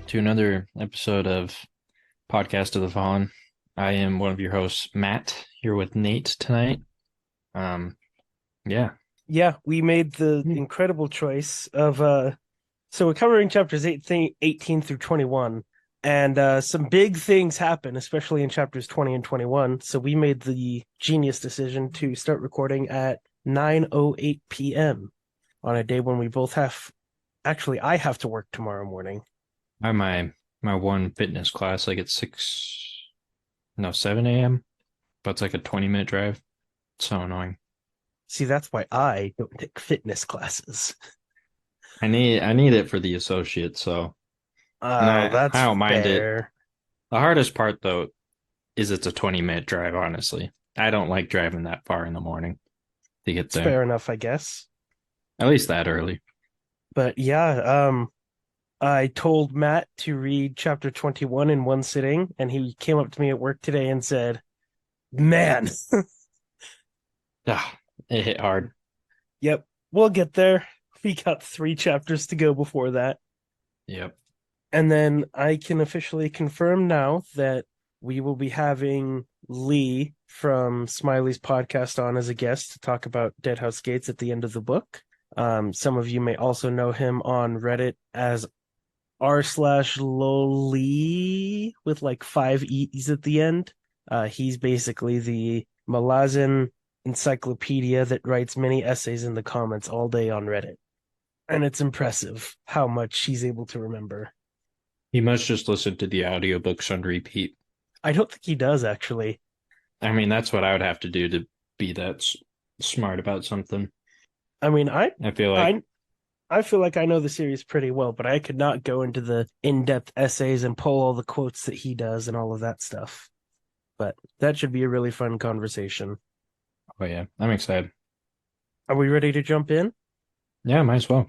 to another episode of Podcast of the Fallen. I am one of your hosts, Matt, here with Nate tonight. Um, yeah. Yeah, we made the incredible choice of so we're covering chapters 18 through 21, and some big things happen, especially in chapters 20 and 21. So we made the genius decision to start recording at 9:08 p.m. on a day when we both have actually I have to work tomorrow morning. I have my one fitness class like at 7 a.m., but it's like a 20-minute drive. It's so annoying. See, that's why I don't take fitness classes. I need it for the associate, so and Oh, I that's don't mind it. fair. The hardest part though is it's a 20-minute drive, honestly. I don't like driving that far in the morning to get It's there. fair enough, I guess. At least that early. But yeah, I told Matt to read chapter 21 in one sitting, and he came up to me at work today and said, "Man, Ah, it hit hard. yep, we'll get there. We got 3 chapters to go before that." Yep. And then I can officially confirm now that we will be having Lee from Smiley's podcast on as a guest to talk about Deadhouse Gates at the end of the book. Some of you may also know him on Reddit as r/loli with like 5 e's at the end. He's basically the Malazan encyclopedia that writes many essays in the comments all day on Reddit. And it's impressive how much he's able to remember. He must just listen to the audiobooks on repeat. I don't think he does actually. I mean, that's what I would have to do to be that smart about something. I mean, I I feel like, I I feel like I know the series pretty well, but I could not go into the in-depth essays and pull all the quotes that he does and all of that stuff. But that should be a really fun conversation. oh yeah, I'm excited. Are we ready to jump in? Yeah, might as well.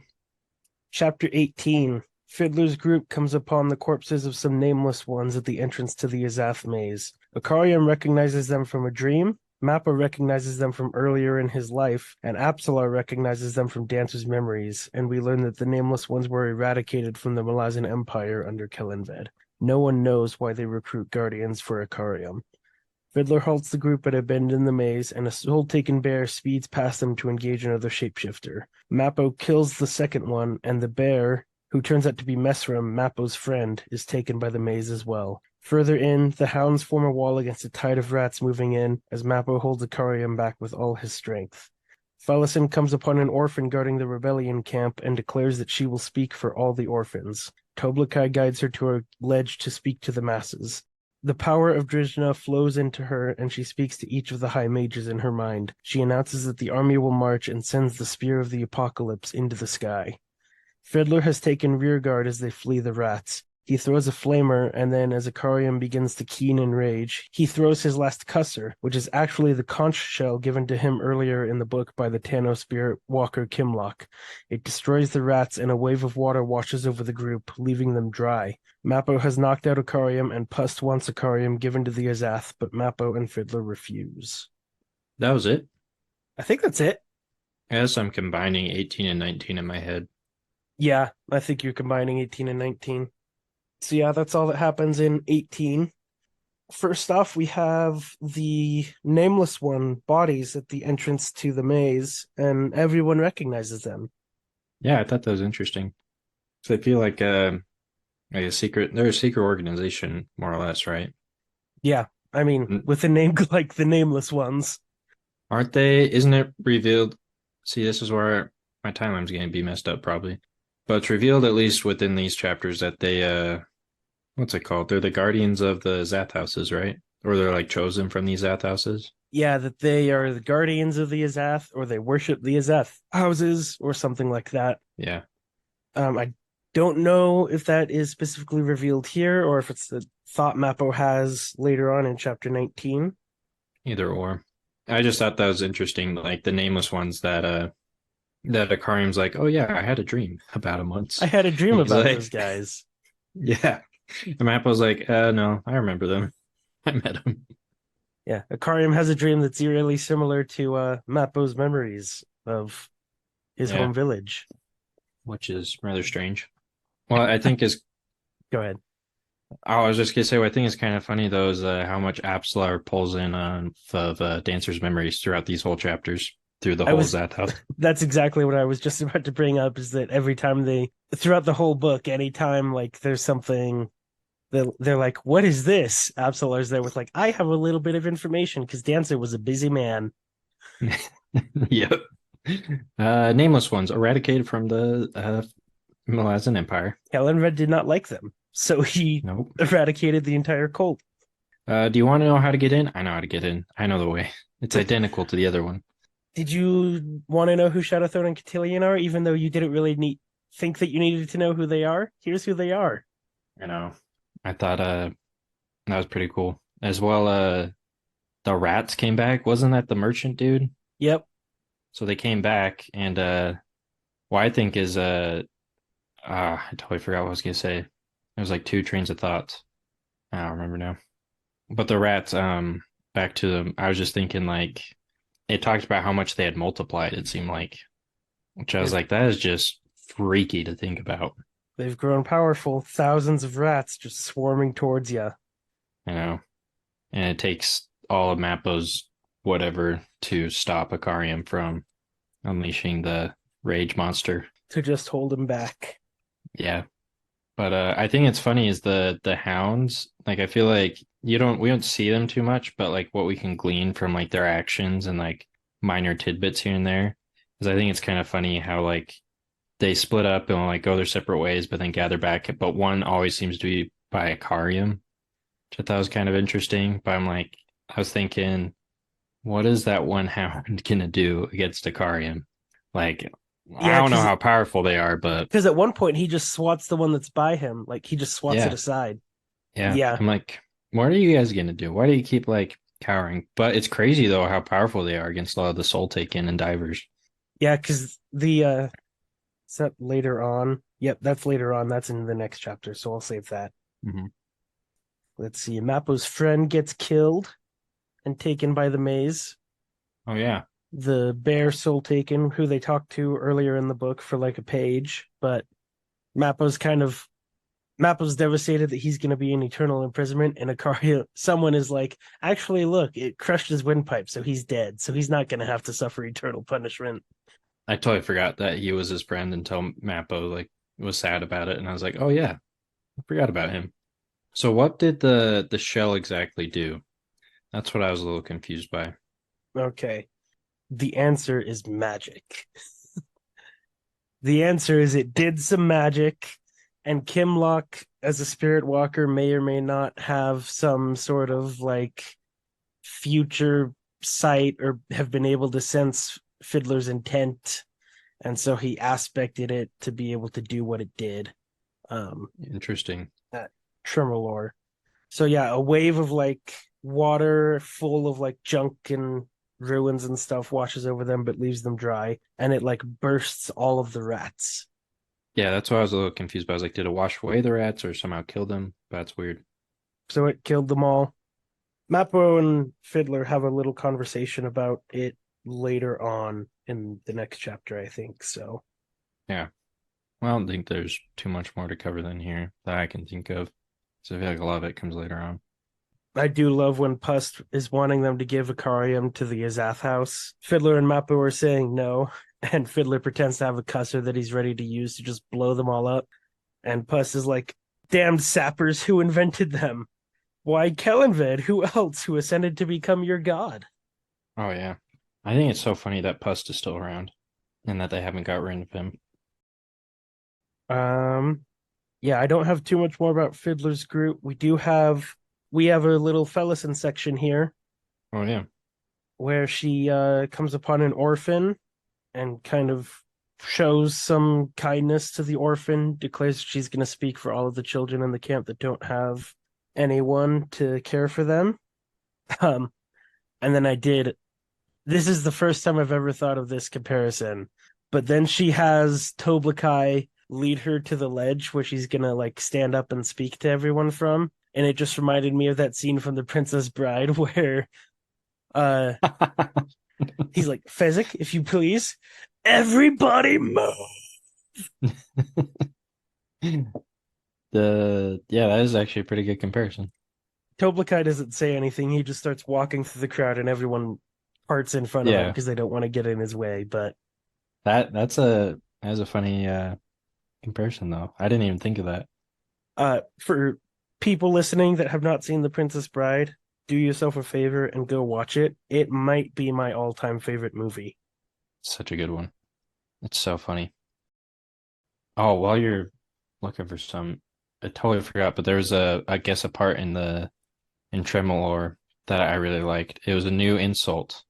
Chapter 18. Fiddler's group comes upon the corpses of some nameless ones at the entrance to the Azath maze. Icarium recognizes them from a dream, Mappa recognizes them from earlier in his life, and Apsalar recognizes them from Dancer's memories, and we learn that the nameless ones were eradicated from the Malazan Empire under Kellanved. No one knows why they recruit guardians for Icarium. Fiddler halts the group at a bend in the maze, and a soul-taken bear speeds past them to engage another shapeshifter. Mappo kills the second one, and the bear, who turns out to be Mesram, Mappo's friend, is taken by the maze as well. Further in, the hounds form a wall against a tide of rats moving in, as Mappo holds Icarium back with all his strength. Fellison comes upon an orphan guarding the rebellion camp and declares that she will speak for all the orphans. Toblakai guides her to a ledge to speak to the masses. The power of Drishna flows into her, and she speaks to each of the high mages in her mind. She announces that the army will march and sends the spear of the apocalypse into the sky. Fiddler has taken rearguard as they flee the rats. He throws a flamer, and then as Icarium begins to keen in rage, he throws his last cusser, which is actually the conch shell given to him earlier in the book by the Tano spirit Walker Kimlock. It destroys the rats, and a wave of water washes over the group, leaving them dry. Mappo has knocked out Icarium, and Pust wants Icarium given to the Azath, but Mappo and Fiddler refuse. That was it. I think that's it. I guess I'm combining 18 and 19 in my head. Yeah, I think you're combining 18 and 19. So yeah, that's all that happens in 18. First off, we have the nameless one bodies at the entrance to the maze, and everyone recognizes them. Yeah, I thought that was interesting. So I feel like a secret, they're a secret organization, more or less, right? Yeah, I mean, Mm, with a name like the nameless ones. aren't they? Isn't it revealed? See, this is where my timeline's going to be messed up, probably. But it's revealed, at least within these chapters, that what's it called? They're the guardians of the Zath houses, right? Or they're like chosen from these Zath houses. Yeah, that they are the guardians of the Azath, or they worship the Azath houses, or something like that. Yeah, I don't know if that is specifically revealed here, or if it's the thought Mappo has later on in chapter 19. either or. I just thought that was interesting, like the nameless ones that Akarium's like, oh yeah, I had a dream about him I once. had a dream He's about those like, guys. yeah. And Mappa's like, no, I remember them. I met him. Yeah, Icarium has a dream that's eerily similar to Mappo's memories of his Yeah, home village. which is rather strange. Well, I think Go ahead. Oh, I was just gonna say, what I think is kind of funny though is how much Apsalar pulls in of Dancer's memories throughout these whole chapters, through the I whole was Zathos. That's exactly what I was just about to bring up, is that every time throughout the whole book, anytime like there's something, they're like, what is this? Absolar's there with like, I have a little bit of information because Dancer was a busy man. Yep. Nameless ones eradicated from the Malazan Empire. Kellenred did not like them, so he Nope. eradicated the entire cult. Do you want to know how to get in? I know how to get in. I know the way. It's identical to the other one. Did you want to know who Shadowthrone and Cotillion are, even though you didn't really think that you needed to know who they are? Here's who they are. I know. I thought that was pretty cool. As well, the rats came back. Wasn't that the merchant dude? Yep. So they came back and what I think is I totally forgot what I was gonna say. There's like two trains of thoughts. I don't remember now. But the rats, back to them. I was just thinking like it talked about how much they had multiplied, it seemed like. Which I was They've like, that is just freaky to think about. they've grown powerful. Thousands of rats just swarming towards you You know? And it takes all of Mappo's whatever to stop Icarium from unleashing the rage monster. to just hold him back. Yeah. But I think it's funny is the hounds. Like I feel like we don't see them too much, but like what we can glean from like their actions and like minor tidbits here and there is I think it's kind of funny how like they split up and like go their separate ways, but then gather back. But one always seems to be by Icarium, which I thought was kind of interesting. But I was thinking, what is that one hound gonna do against Icarium? Like, I Yeah, don't know because how powerful they are, but at one point he just swats the one that's by him. Like he just swats it yeah, aside. yeah. Yeah. I'm like, what are you guys gonna do? Why do you keep like cowering? But it's crazy though how powerful they are against a lot of the soul taken and divers. Yeah, because the is that later on? Yep, that's later on. That's in the next chapter, so I'll save that. Hmm. Let's see. Mappo's friend gets killed and taken by the maze. Oh yeah, The bear soul taken, who they talked to earlier in the book for like a page, but Mappo's kind of Mappo's devastated that he's going to be in eternal imprisonment, and Ikaria, someone is like, actually, look, it crushed his windpipe, so he's dead, so he's not going to have to suffer eternal punishment. I totally forgot that he was his friend until Mappo like was sad about it, and I was like, oh yeah, I forgot about him. So what did the shell exactly do? That's what I was a little confused by. Okay, the answer is magic. The answer is it did some magic, and Kimlock, as a spirit walker, may or may not have some sort of like future sight or have been able to sense Fiddler's intent, and so he aspected it to be able to do what it did. Interesting. At Tremorlore. So yeah, a wave of like water full of like junk and ruins and stuff washes over them, but leaves them dry, and it like bursts all of the rats. Yeah, that's why I was a little confused. But I was like, did it wash away the rats or somehow kill them? That's weird. So it killed them all. Mappo and Fiddler have a little conversation about it later on in the next chapter, I think. So Yeah. Well, I don't think there's too much more to cover than here that I can think of. So I feel like a lot of it comes later on. I do love when Pust is wanting them to give Icarium to the Azath house. Fiddler and Mappo are saying no, and Fiddler pretends to have a cusser that he's ready to use to just blow them all up. And Pust is like, damned sappers, who invented them? Why, Kellenved, who else, who ascended to become your god? Oh yeah. I think it's so funny that Pust is still around and that they haven't got rid of him. Um, yeah, I don't have too much more about Fiddler's group. We have a little Fellison section here Oh yeah. where she comes upon an orphan and kind of shows some kindness to the orphan, declares she's going to speak for all of the children in the camp that don't have anyone to care for them. Um, and then this is the first time I've ever thought of this comparison, but then she has Toblakai lead her to the ledge where she's going to like stand up and speak to everyone from. And it just reminded me of that scene from The Princess Bride where uh he's like, Fezzik, if you please, everybody move. That is actually a pretty good comparison. Toblakai doesn't say anything. He just starts walking through the crowd, and everyone parts in front of him Yeah, because they don't want to get in his way. But that's a funny comparison though. I didn't even think of that. for people listening that have not seen The Princess Bride, do yourself a favor and go watch it. It might be my all-time favorite movie. Such a good one. It's so funny. Oh, while you're looking for some, I totally forgot, but there was I guess a part in Tremolor that I really liked. It was a new insult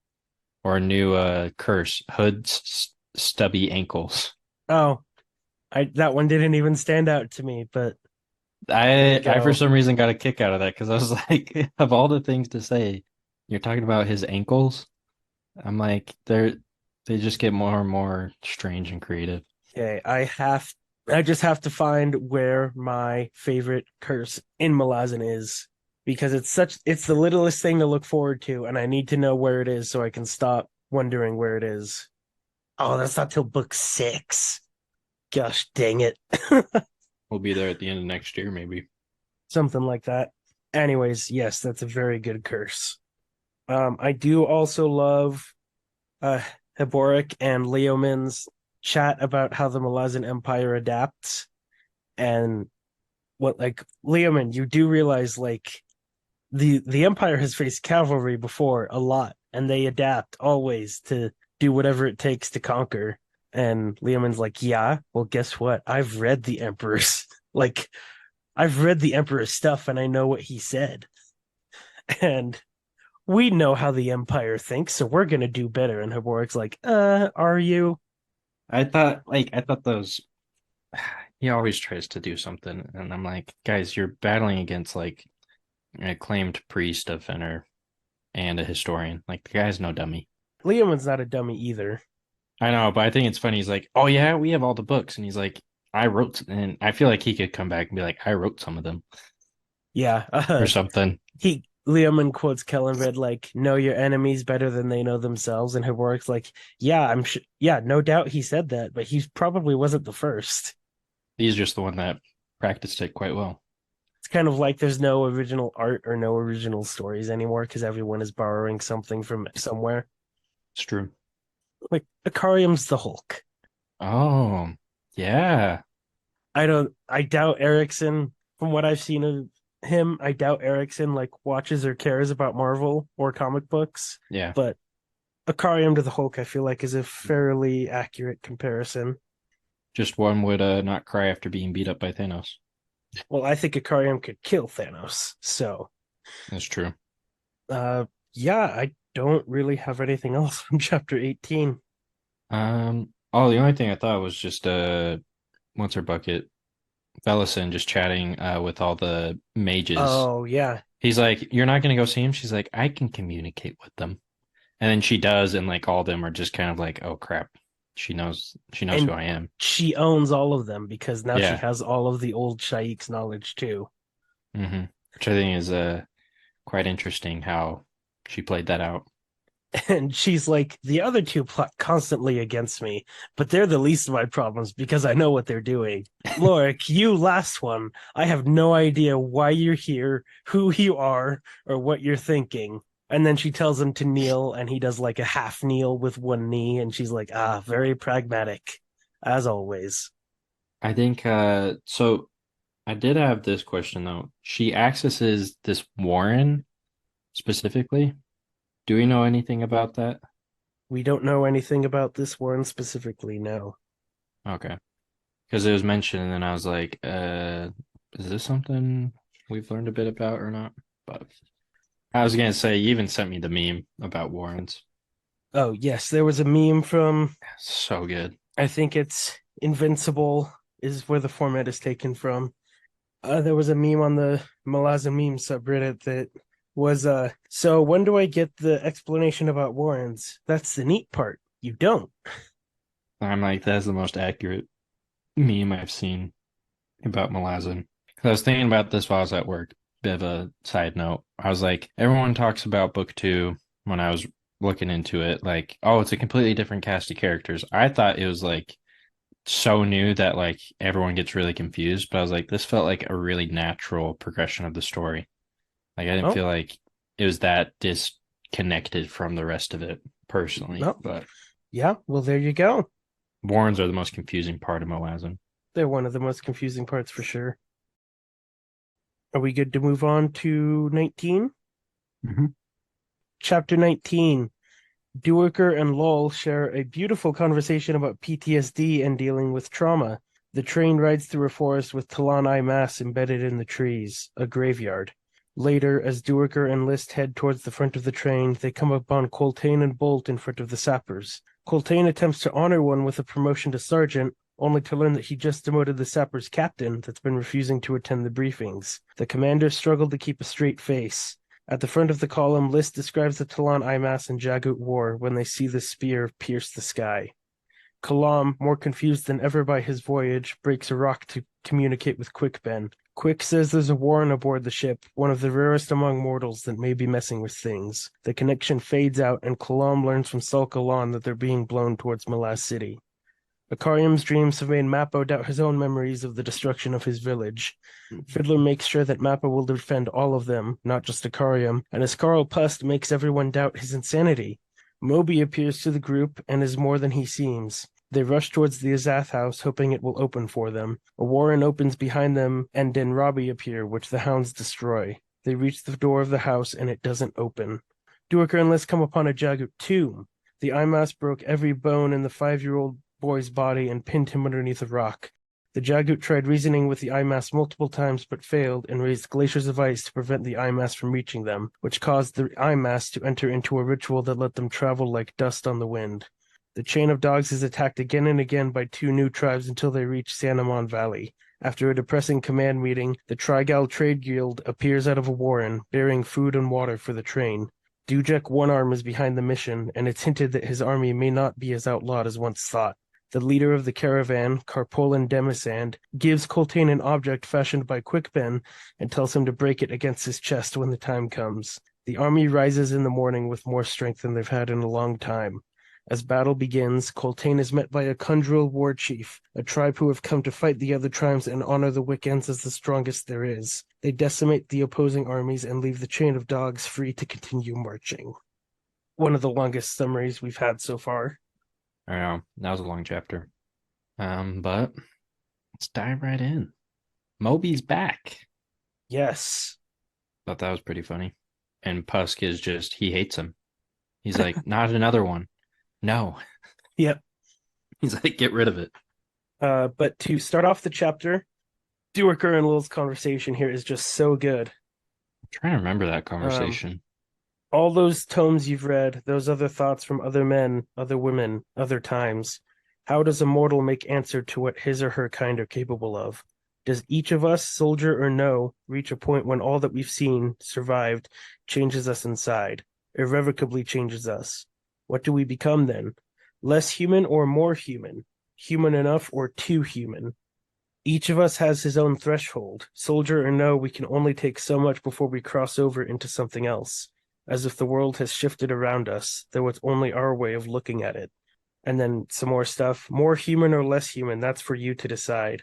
or a new curse. Hood's stubby ankles. Oh, I that one didn't even stand out to me, but there you I for go. some reason got a kick out of that because I was like, of all the things to say, you're talking about his ankles. I'm like, they just get more and more strange and creative. Okay, I just have to find where my favorite curse in Malazan is because it's the littlest thing to look forward to, and I need to know where it is so I can stop wondering where it is. Oh, that's not till book 6. Gosh dang it. We'll be there at the end of next year, maybe. Something like that. Anyways, yes, that's a very good curse. I do also love uh Heboric and Leomin's chat about how the Malazan Empire adapts and what like Leomin, you do realize like the Empire has faced cavalry before a lot, and they adapt always to do whatever it takes to conquer. And Leomin's like, yeah, well, guess what? I've read the Emperor's like I've read the Emperor's stuff and I know what he said. And we know how the Empire thinks, so we're gonna do better. And Haboric's like, are you? I thought those he always tries to do something, and I'm like, guys, you're battling against like an acclaimed priest of Fenner and a historian. Like the guy's no dummy. Leomin's not a dummy either. I know, but I think it's funny. He's like, "Oh yeah, we have all the books," and he's like, "I wrote," and I feel like he could come back and be like, "I wrote some of them" Yeah. or something. He Leomin quotes Kellenred like, "Know your enemies better than they know themselves," and Haboric's like, "Yeah, yeah, no doubt he said that, but he probably wasn't the first." He's just the one that practiced it quite well. It's kind of like there's no original art or no original stories anymore because everyone is borrowing something from somewhere. It's true. Like Icarium's the Hulk. Oh, yeah, I doubt Erickson, from what I've seen of him, I doubt Erickson like watches or cares about Marvel or comic books, yeah. but Icarium to the Hulk, I feel like, is a fairly accurate comparison. Just one would not cry after being beat up by Thanos. Well, I think Icarium could kill Thanos. So, That's true. uh, yeah, I don't really have anything else from chapter 18. Oh, the only thing I thought was just what's her bucket? Velison just chatting with all the mages. Oh, yeah. He's like, "You're not gonna go see him?" She's like, "I can communicate with them." And then she does, and like all of them are just kind of like, "Oh crap." She knows who And I am. she owns all of them because now she Yeah. has all of the old Shaik's knowledge too. Which I think is quite interesting how she played that out. And she's like, the other two plot constantly against me, but they're the least of my problems because I know what they're doing. Lorik, you last one. I have no idea why you're here, who you are, or what you're thinking. And then she tells him to kneel, and he does like a half kneel with one knee, and she's like, ah, very pragmatic, as always. I think so I did have this question though. She accesses this Warren specifically. Do we know anything about that? We don't know anything about this one specifically, no. Okay. Because it was mentioned, and then I was like, is this something we've learned a bit about or not? But I was gonna say you even sent me the meme about Warrens. Oh, yes, there was a meme from, So good. I think it's Invincible, is where the format is taken from. There was a meme on the Malazan meme subreddit that was so when do I get the explanation about Warrens? That's the neat part. You don't. I'm like, that's the most accurate meme I've seen about Malazan. I was thinking about this while I was at work. Bit of a side note. I was like, everyone talks about book two when I was looking into it, like, oh, it's a completely different cast of characters. I thought it was like so new that like everyone gets really confused. But I was like, this felt like a really natural progression of the story. Like I didn't Oh, feel like it was that disconnected from the rest of it personally. no. But Yeah, well, there you go. Warrens are the most confusing part of Malazan. They're one of the most confusing parts for sure. Are we good to move on to 19? Mm-hmm. Chapter 19. Duiker and Lol share a beautiful conversation about PTSD and dealing with trauma. The train rides through a forest with Talon Mass embedded in the trees, a graveyard. Later, as Duiker and List head towards the front of the train, they come upon Coltane and Bolt in front of the sappers. Coltane attempts to honor one with a promotion to sergeant, only to learn that he just demoted the sappers' captain that's been refusing to attend the briefings. The commanders struggle to keep a straight face. At the front of the column, List describes the Talon Imas and Jagut war when they see the spear pierce the sky. Kalam, more confused than ever by his voyage, breaks a rock to communicate with Quickben. Quick says there's a warren aboard the ship, one of the rarest among mortals that may be messing with things. The connection fades out, and Kalam learns from Sul Kalan that they're being blown towards Malaz City. Icarium's dreams have made Mappo doubt his own memories of the destruction of his village. Fiddler makes sure that Mappa will defend all of them, not just Icarium, and as Carl Pust makes everyone doubt his insanity. Moby appears to the group and is more than he seems. They rush towards the Azath house, hoping it will open for them. A warren opens behind them, and Denrabi appear, which the hounds destroy. They reach the door of the house, and it doesn't open. Duiker and List come upon a Jagut tomb. The Imas broke every bone in the 5-year-old boy's body and pinned him underneath a rock. The Jagut tried reasoning with the Imas multiple times but failed and raised glaciers of ice to prevent the Imas from reaching them, which caused the Imas to enter into a ritual that let them travel like dust on the wind. The chain of dogs is attacked again and again by 2 new tribes until they reach Sanamon Valley. After a depressing command meeting, the Trigal Trade Guild appears out of a warren, bearing food and water for the train. Dujek One Arm is behind the mission, and it's hinted that his army may not be as outlawed as once thought. The leader of the caravan, Carpolan Demisand, gives Coltane an object fashioned by Quickben and tells him to break it against his chest when the time comes. The army rises in the morning with more strength than they've had in a long time. As battle begins, Coltane is met by a Kundril war chief, a tribe who have come to fight the other tribes and honor the Wiccans as the strongest there is. They decimate the opposing armies and leave the chain of dogs free to continue marching. One of the longest summaries we've had so far. I know that was a long chapter. But let's dive right in. Moby's back. Yes. Thought that was pretty funny. And Pusk is just he hates him. He's like, not another one. No. Yep. He's like, get rid of it. But to start off the chapter, Duiker and Lil's conversation here is just so good. I'm trying to remember that Um, conversation. all those tomes you've read, those other thoughts from other men, other women, other times. How does a mortal make answer to what his or her kind are capable of? Does each of us, soldier or no, reach a point when all that we've seen, survived, changes us inside, irrevocably changes us? What do we become then? Less human or more human? Human enough or too human? Each of us has his own threshold. Soldier or no, we can only take so much before we cross over into something else, as if the world has shifted around us, though it's only our way of looking at it. And then some more stuff. More human or less human, that's for you to decide.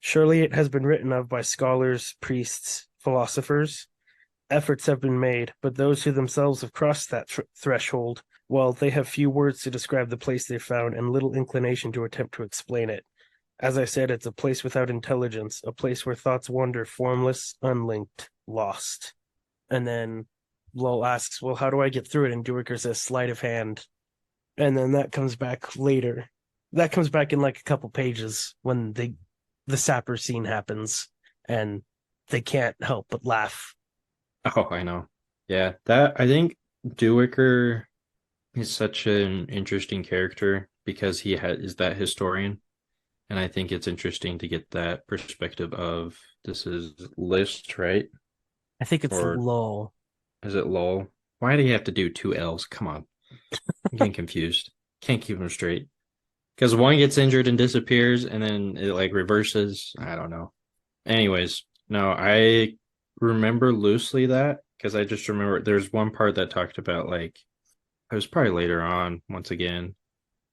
Surely it has been written of by scholars, priests, philosophers. Efforts have been made, but those who themselves have crossed that threshold, well, they have few words to describe the place they found and little inclination to attempt to explain it. As I said, it's a place without intelligence, a place where thoughts wander formless, unlinked, lost. And then Lowell asks, well, how do I get through it? And Duiker says, sleight of hand. And then that comes back later. That comes back in like a couple pages when the sapper scene happens and they can't help but laugh. Oh, I know. Yeah, that I think Dewicker is such an interesting character because is that historian. And I think it's interesting to get that perspective of this is List, right? I think it's Or Lowell. is it Lol? Why do you have to do two L's? Come on. I'm getting confused. Can't keep them straight. Because one gets injured and disappears and then it like reverses. I don't know. Anyways, no, I remember loosely that because I just remember there's one part that talked about like it was probably later on once again,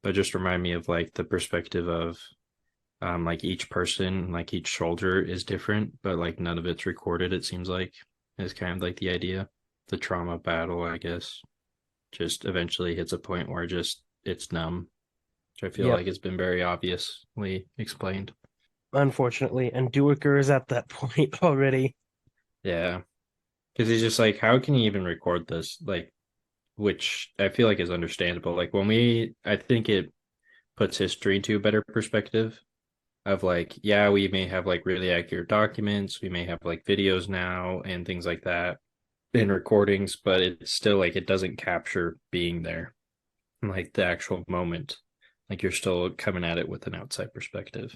but just remind me of like the perspective of Like each person, like each soldier is different, but like none of it's recorded, it seems like, is kind of like the idea. The trauma battle, I guess, just eventually hits a point where just it's numb, which I feel Yep, like has been very obviously explained. unfortunately. And Duiker is at that point already. Yeah. Because he's just like, how can you even record this? Like, which I feel like is understandable. Like I think it puts history into a better perspective of like, yeah, we may have like really accurate documents, we may have like videos now and things like that in recordings, but it's still like it doesn't capture being there, like the actual moment. Like you're still coming at it with an outside perspective.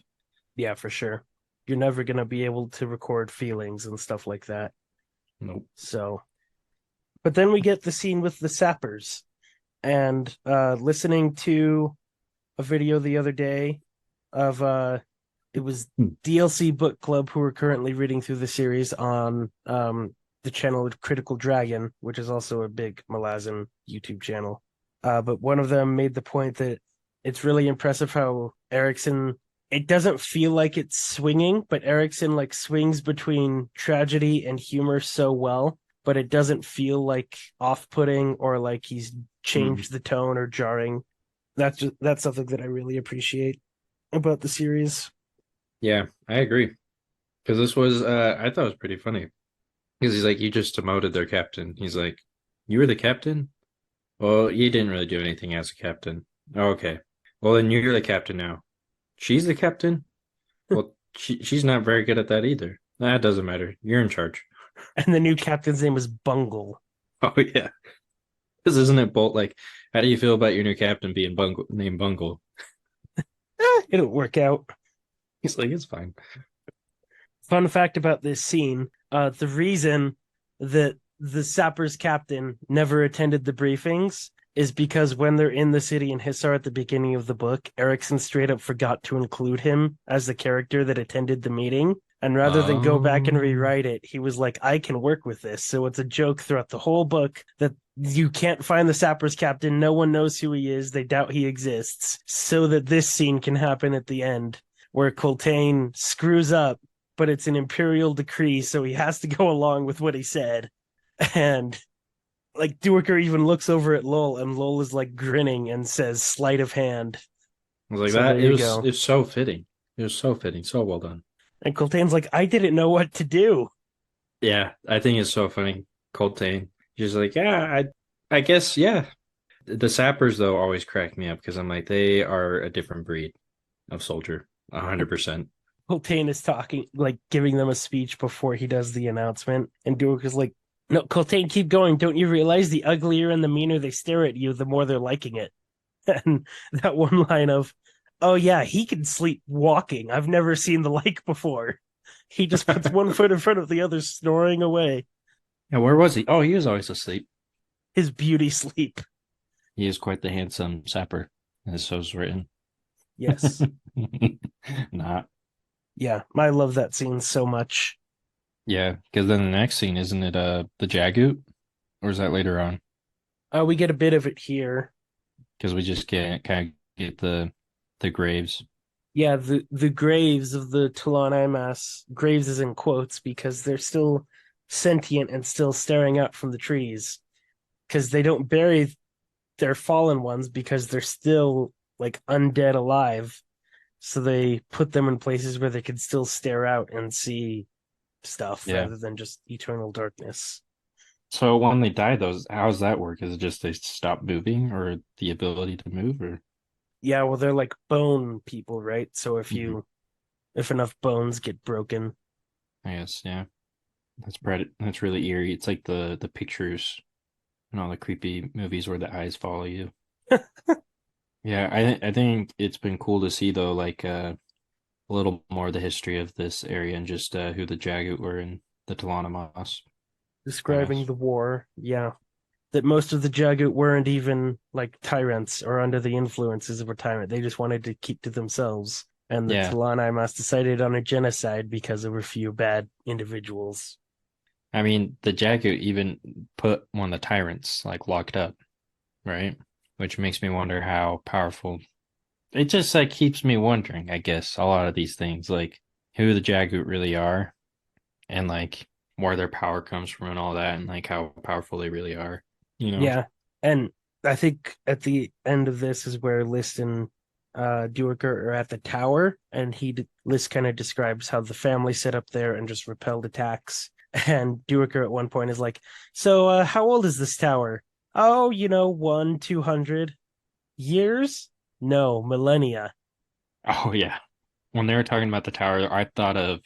Yeah, for sure. You're never going to be able to record feelings and stuff like that. Nope. So, but then we get the scene with the sappers and listening to a video the other day of it was Hmm. DLC Book Club who are currently reading through the series on the channel Critical Dragon, which is also a big Malazan YouTube channel. But one of them made the point that it's really impressive how Erickson, it doesn't feel like it's swinging, but Erickson like swings between tragedy and humor so well, but it doesn't feel like off-putting or like he's Mm. changed the tone or jarring. That's something that I really appreciate about the series. Yeah, I agree. Because this was, I thought it was pretty funny. Because he's like, you just demoted their captain. He's like, you were the captain? Well, you didn't really do anything as a captain. Oh, okay. Well, then you're the captain now. She's the captain? Well, she's not very good at that either. That doesn't matter. You're in charge. And the new captain's name is Bungle. Oh yeah. Because isn't it Bolt like, how do you feel about your new captain being Bungle named Bungle? It'll work out. He's like, it's fine. Fun fact about this scene: the reason that the Sappers captain never attended the briefings is because when they're in the city in Hissar at the beginning of the book, Erickson straight up forgot to include him as the character that attended the meeting. And rather than go back and Oh. rewrite it, he was like, I can work with this. So it's a joke throughout the whole book that you can't find the Sappers captain. No one knows who he is. They doubt he exists. So that this scene can happen at the end where Coltane screws up, but it's an imperial decree, so he has to go along with what he said. And like Duiker even looks over at Lowell, and Lowell is like grinning and says sleight of hand. I was like So there that. you go. It's so fitting. It was so fitting. So well done. And Coltane's like, I didn't know what to do. Yeah, I think it's so funny. Coltane. She's like, yeah, I guess, yeah. The sappers though always crack me up because I'm like, they are a different breed of soldier. 100%. Coltane is talking, like giving them a speech before he does the announcement. And Duiker's like, no, Coltane, keep going. Don't you realize the uglier and the meaner they stare at you, the more they're liking it? And that one line of, oh yeah, he can sleep walking. I've never seen the like before. He just puts one foot in front of the other, snoring away. Yeah, where was he? Oh, he was always asleep. His beauty sleep. He is quite the handsome sapper, as so's written. Yes. Not. Yeah, I love that scene so much. Yeah, because then the next scene, isn't it the Jagoot? Or is that later on? We get a bit of it here. Because we just can't kind of get the graves. Yeah, the graves of the Toulon Imas, graves is in quotes because they're still sentient and still staring out from the trees. Because they don't bury their fallen ones because they're still like undead alive. So they put them in places where they can still stare out and see stuff Yeah. rather than just eternal darkness. So when they die, those how does that work? Is it just they stop moving or the ability to move or Yeah, well, they're like bone people, right? So Mhm. if enough bones get broken, I guess, yeah. That's really eerie. It's like the pictures and all the creepy movies where the eyes follow you. Yeah, I think it's been cool to see though, like a little more of the history of this area and just who the Jagut were in the Talanamas. describing the war, yeah, that most of the Jagut weren't even like tyrants or under the influences of a tyrant. They just wanted to keep to themselves. And the Yeah, Talanimas decided on a genocide because of a few bad individuals. I mean the Jagut even put one of the tyrants like locked up, right? Which makes me wonder how powerful it just like keeps me wondering, I guess, a lot of these things, like who the Jagut really are and like where their power comes from and all that and like how powerful they really are, you know? Yeah, and I think at the end of this is where List and Duiker are at the tower, and List kind of describes how the family set up there and just repelled attacks. And Duiker at one point is like, "So, how old is this tower? Oh, 200 years? No, millennia." Oh yeah. When they were talking about the tower, I thought of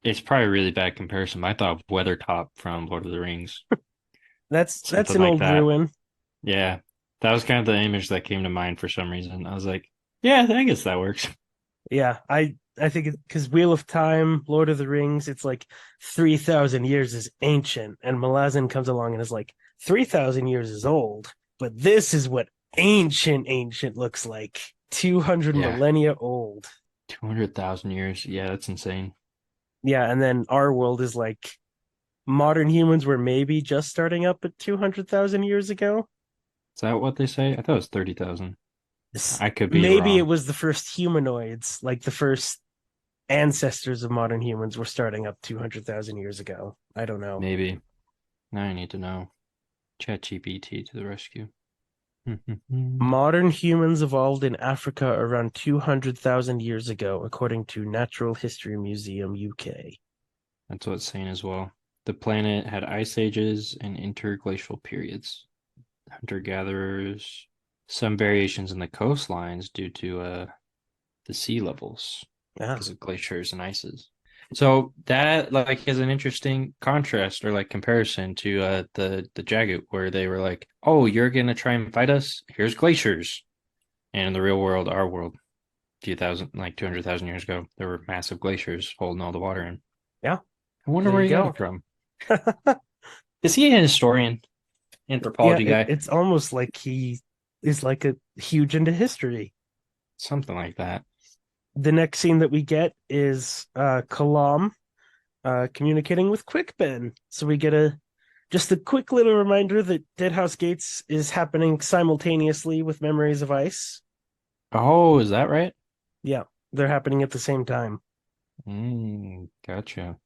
it's probably a really bad comparison, but I thought of Weathertop from Lord of the Rings. That's Something an like old that. ruin. Yeah. That was kind of the image that came to mind for some reason. I was like, yeah, I guess that works. Yeah, I think because Wheel of Time, Lord of the Rings, it's like 3,000 years is ancient, and Malazan comes along and is like 3,000 years is old, but this is what ancient looks like. 200 Yeah. millennia old. 200,000 years. Yeah, that's insane. Yeah, and then our world is like modern humans were maybe just starting up at 200,000 years ago. Is that what they say? I thought it was 30,000. I could be Maybe it wrong. was the first humanoids, like the first ancestors of modern humans were starting up 200,000 years ago. I don't know. Maybe. Now I need to know. ChatGPT to the rescue. Modern humans evolved in Africa around 200,000 years ago, according to Natural History Museum, UK. That's what it's saying as well. The planet had ice ages and interglacial periods. Hunter gatherers, some variations in the coastlines due to the sea levels Yeah. because of glaciers and ices. So that like is an interesting contrast or like comparison to the Jagut where they were like, "Oh, you're gonna try and fight us? Here's glaciers." And in the real world, our world, 200,000 years ago, there were massive glaciers holding all the water in. Yeah. I wonder There where you he got go. it from. Is he an historian, Yeah, anthropology guy, it's almost like he is like a huge into history. something like that? The next scene that we get is Kalam communicating with Quickben. So we get a quick little reminder that Deadhouse Gates is happening simultaneously with Memories of Ice. Oh, is that right? Yeah, they're happening at the same time. Gotcha.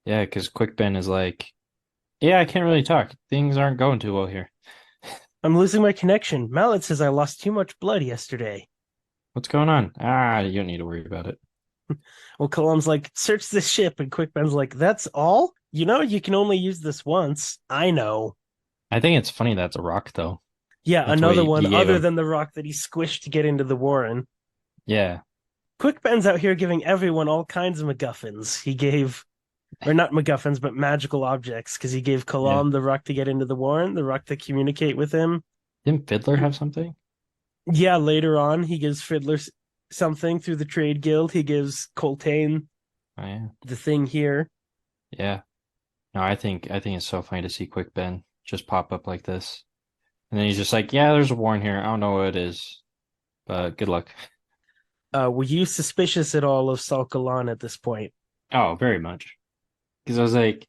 Yeah, because Quick Ben is like, yeah, I can't really talk. Things aren't going too well here. I'm losing my connection. Mallet says I lost too much blood yesterday. What's going on? Ah, you don't need to worry about it. Well, Kalam's like, search this ship, and Quickben's like, that's all? You can only use this once. I know. I think it's funny that's a rock though. Yeah, That's what another he one gave other him. than the rock that he squished to get into the Warren. Yeah, Quickben's out here giving everyone all kinds of MacGuffins. He gave, or not MacGuffins, but magical objects, because he gave yeah. Kalam the rock to get into the Warren, the rock to communicate with him. Didn't Fiddler have something? Yeah, later on, he gives Fiddler something through the trade guild. He gives Coltane Oh yeah, the thing here. yeah. No, I think it's so funny to see Quick Ben just pop up like this, and then he's just like, yeah, there's a warrant here. I don't know what it is, but good luck. Were you suspicious at all of Salkalan at this point? Oh, very much. Because I was like,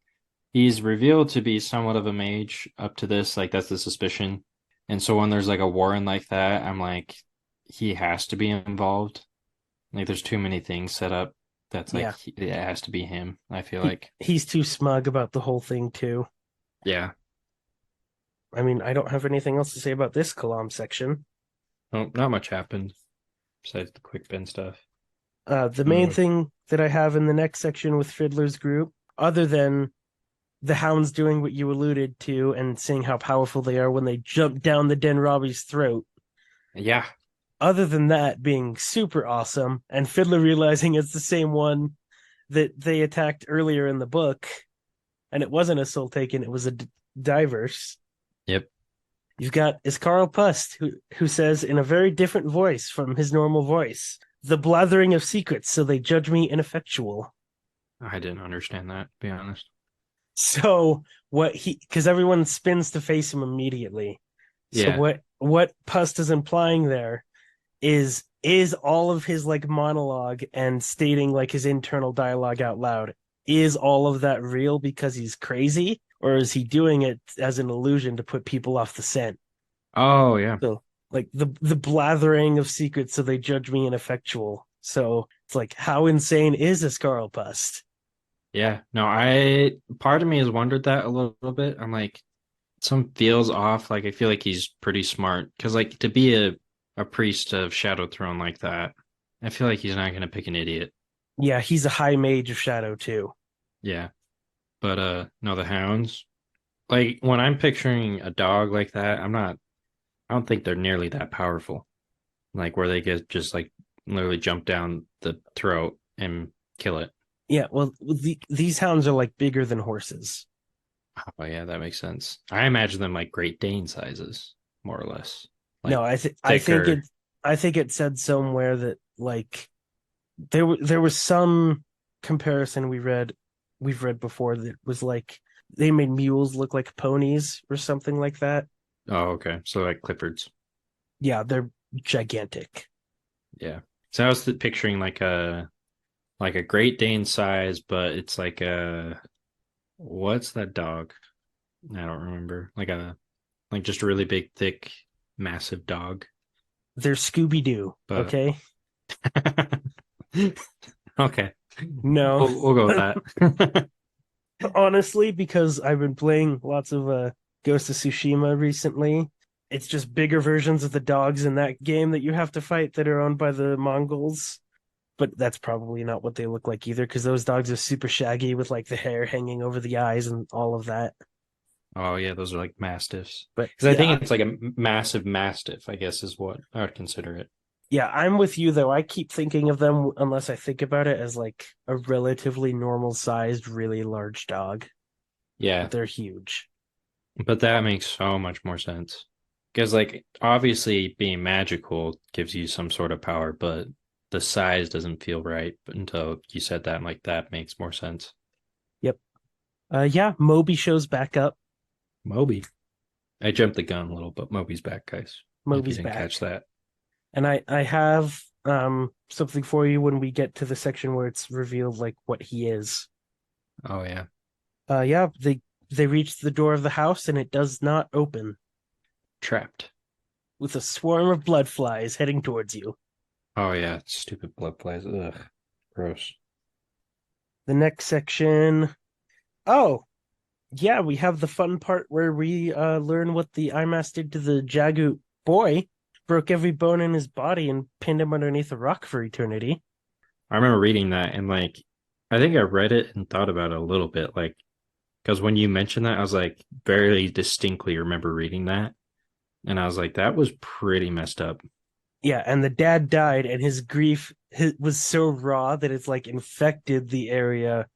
he's revealed to be somewhat of a mage up to this, like that's the suspicion. And so when there's like a warren like that, I'm like, he has to be involved. Like there's too many things set up that's like Yeah, it has to be him, I feel he like. he's too smug about the whole thing too. Yeah. I mean, I don't have anything else to say about this Kalam section. No, not much happened besides the quick bin stuff. The main Uh, thing that I have in the next section with Fiddler's group, other than the hounds doing what you alluded to and seeing how powerful they are when they jump down the Den Robbie's throat, yeah. other than that being super awesome, and Fiddler realizing it's the same one that they attacked earlier in the book, and it wasn't a soul taken, it was a diverse. Yep. You've got Iskarl Pust, who says in a very different voice from his normal voice, the blathering of secrets, so they judge me ineffectual. I didn't understand that, to be honest. So because everyone spins to face him immediately. So Yeah. what Pust is implying there is all of his like monologue and stating like his internal dialogue out loud. Is all of that real because he's crazy, or is he doing it as an illusion to put people off the scent? Oh yeah. So like the blathering of secrets, so they judge me ineffectual. So it's like, how insane is this Carl? Yeah. No, I part of me has wondered that a little bit. I'm like, some feels off. Like I feel like he's pretty smart. Because like to be a priest of Shadow Throne like that, I feel like he's not gonna pick an idiot. Yeah, he's a high mage of Shadow too. Yeah. But no, the hounds. Like when I'm picturing a dog like that, I don't think they're nearly that powerful. Like where they get just like literally jump down the throat and kill it. Yeah, well, these hounds are like bigger than horses. Oh yeah, that makes sense. I imagine them like Great Dane sizes, more or less. No, Like I think thicker. it said somewhere that like there was some comparison we've read before that was like they made mules look like ponies or something like that. Oh, okay. So like Cliffords. Yeah, they're gigantic. Yeah. So I was picturing like a Great Dane size, but it's like a what's that dog? I don't remember. Like just a really big, thick, massive dog. They're Scooby Doo. But Okay, okay, no, we'll go with that. honestly, because I've been playing lots of Ghost of Tsushima recently. It's just bigger versions of the dogs in that game that you have to fight that are owned by the Mongols. But that's probably not what they look like either, because those dogs are super shaggy with like the hair hanging over the eyes and all of that. Oh yeah, those are like mastiffs. But Because I yeah, think it's like a massive mastiff, I guess is what I would consider it. yeah, I'm with you though. I keep thinking of them, unless I think about it, as like a relatively normal sized, really large dog, Yeah, but they're huge. but that makes so much more sense. Because like obviously being magical gives you some sort of power, but the size doesn't feel right until you said that. Like that makes more sense. Yep. Yeah, Moby shows back up. Moby. I jumped the gun a little, but Moby's back, guys. If you Moby's didn't catch back. that. And I have something for you when we get to the section where it's revealed like what he is. Oh yeah. Yeah, they reach the door of the house and it does not open, Trapped. with a swarm of blood flies heading towards you. Oh yeah. Stupid blood flies. Ugh. Gross. The next section. Oh, yeah, we have the fun part where we learn what the IMAS did to the Jagu boy. Broke every bone in his body and pinned him underneath a rock for eternity. I remember reading that and like I think I read it and thought about it a little bit. Like because when you mentioned that, I was like very distinctly remember reading that. And I was like, that was pretty messed up. Yeah, and the dad died, and his grief was so raw that it's like infected the area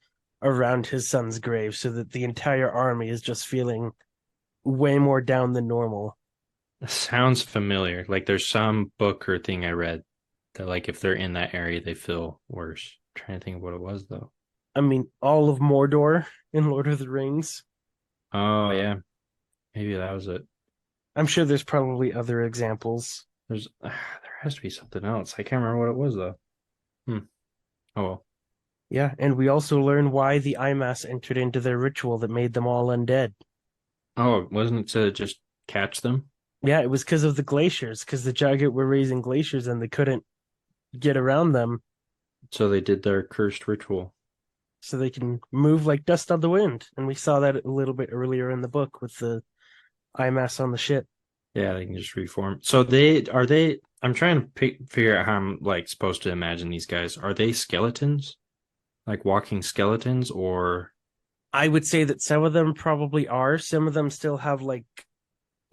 around his son's grave, so that the entire army is just feeling way more down than normal. Sounds familiar. Like there's some book or thing I read that like if they're in that area they feel worse. I'm trying to think of what it was though. I mean, all of Mordor in Lord of the Rings. Oh yeah, maybe that was it. I'm sure there's probably other examples. There's there has to be something else. I can't remember what it was though. Hmm. Oh well. Yeah, and we also learn why the IMAS entered into their ritual that made them all undead. Oh, wasn't it to just catch them? Yeah, it was because of the glaciers, because the Jagat were raising glaciers and they couldn't get around them, So they did their cursed ritual. so they can move like dust on the wind. And we saw that a little bit earlier in the book with the IMAS on the ship. Yeah, they can just reform. So they are they. I'm trying to figure out how I'm like supposed to imagine these guys. Are they skeletons, like walking skeletons, or I would say that some of them probably are. Some of them still have like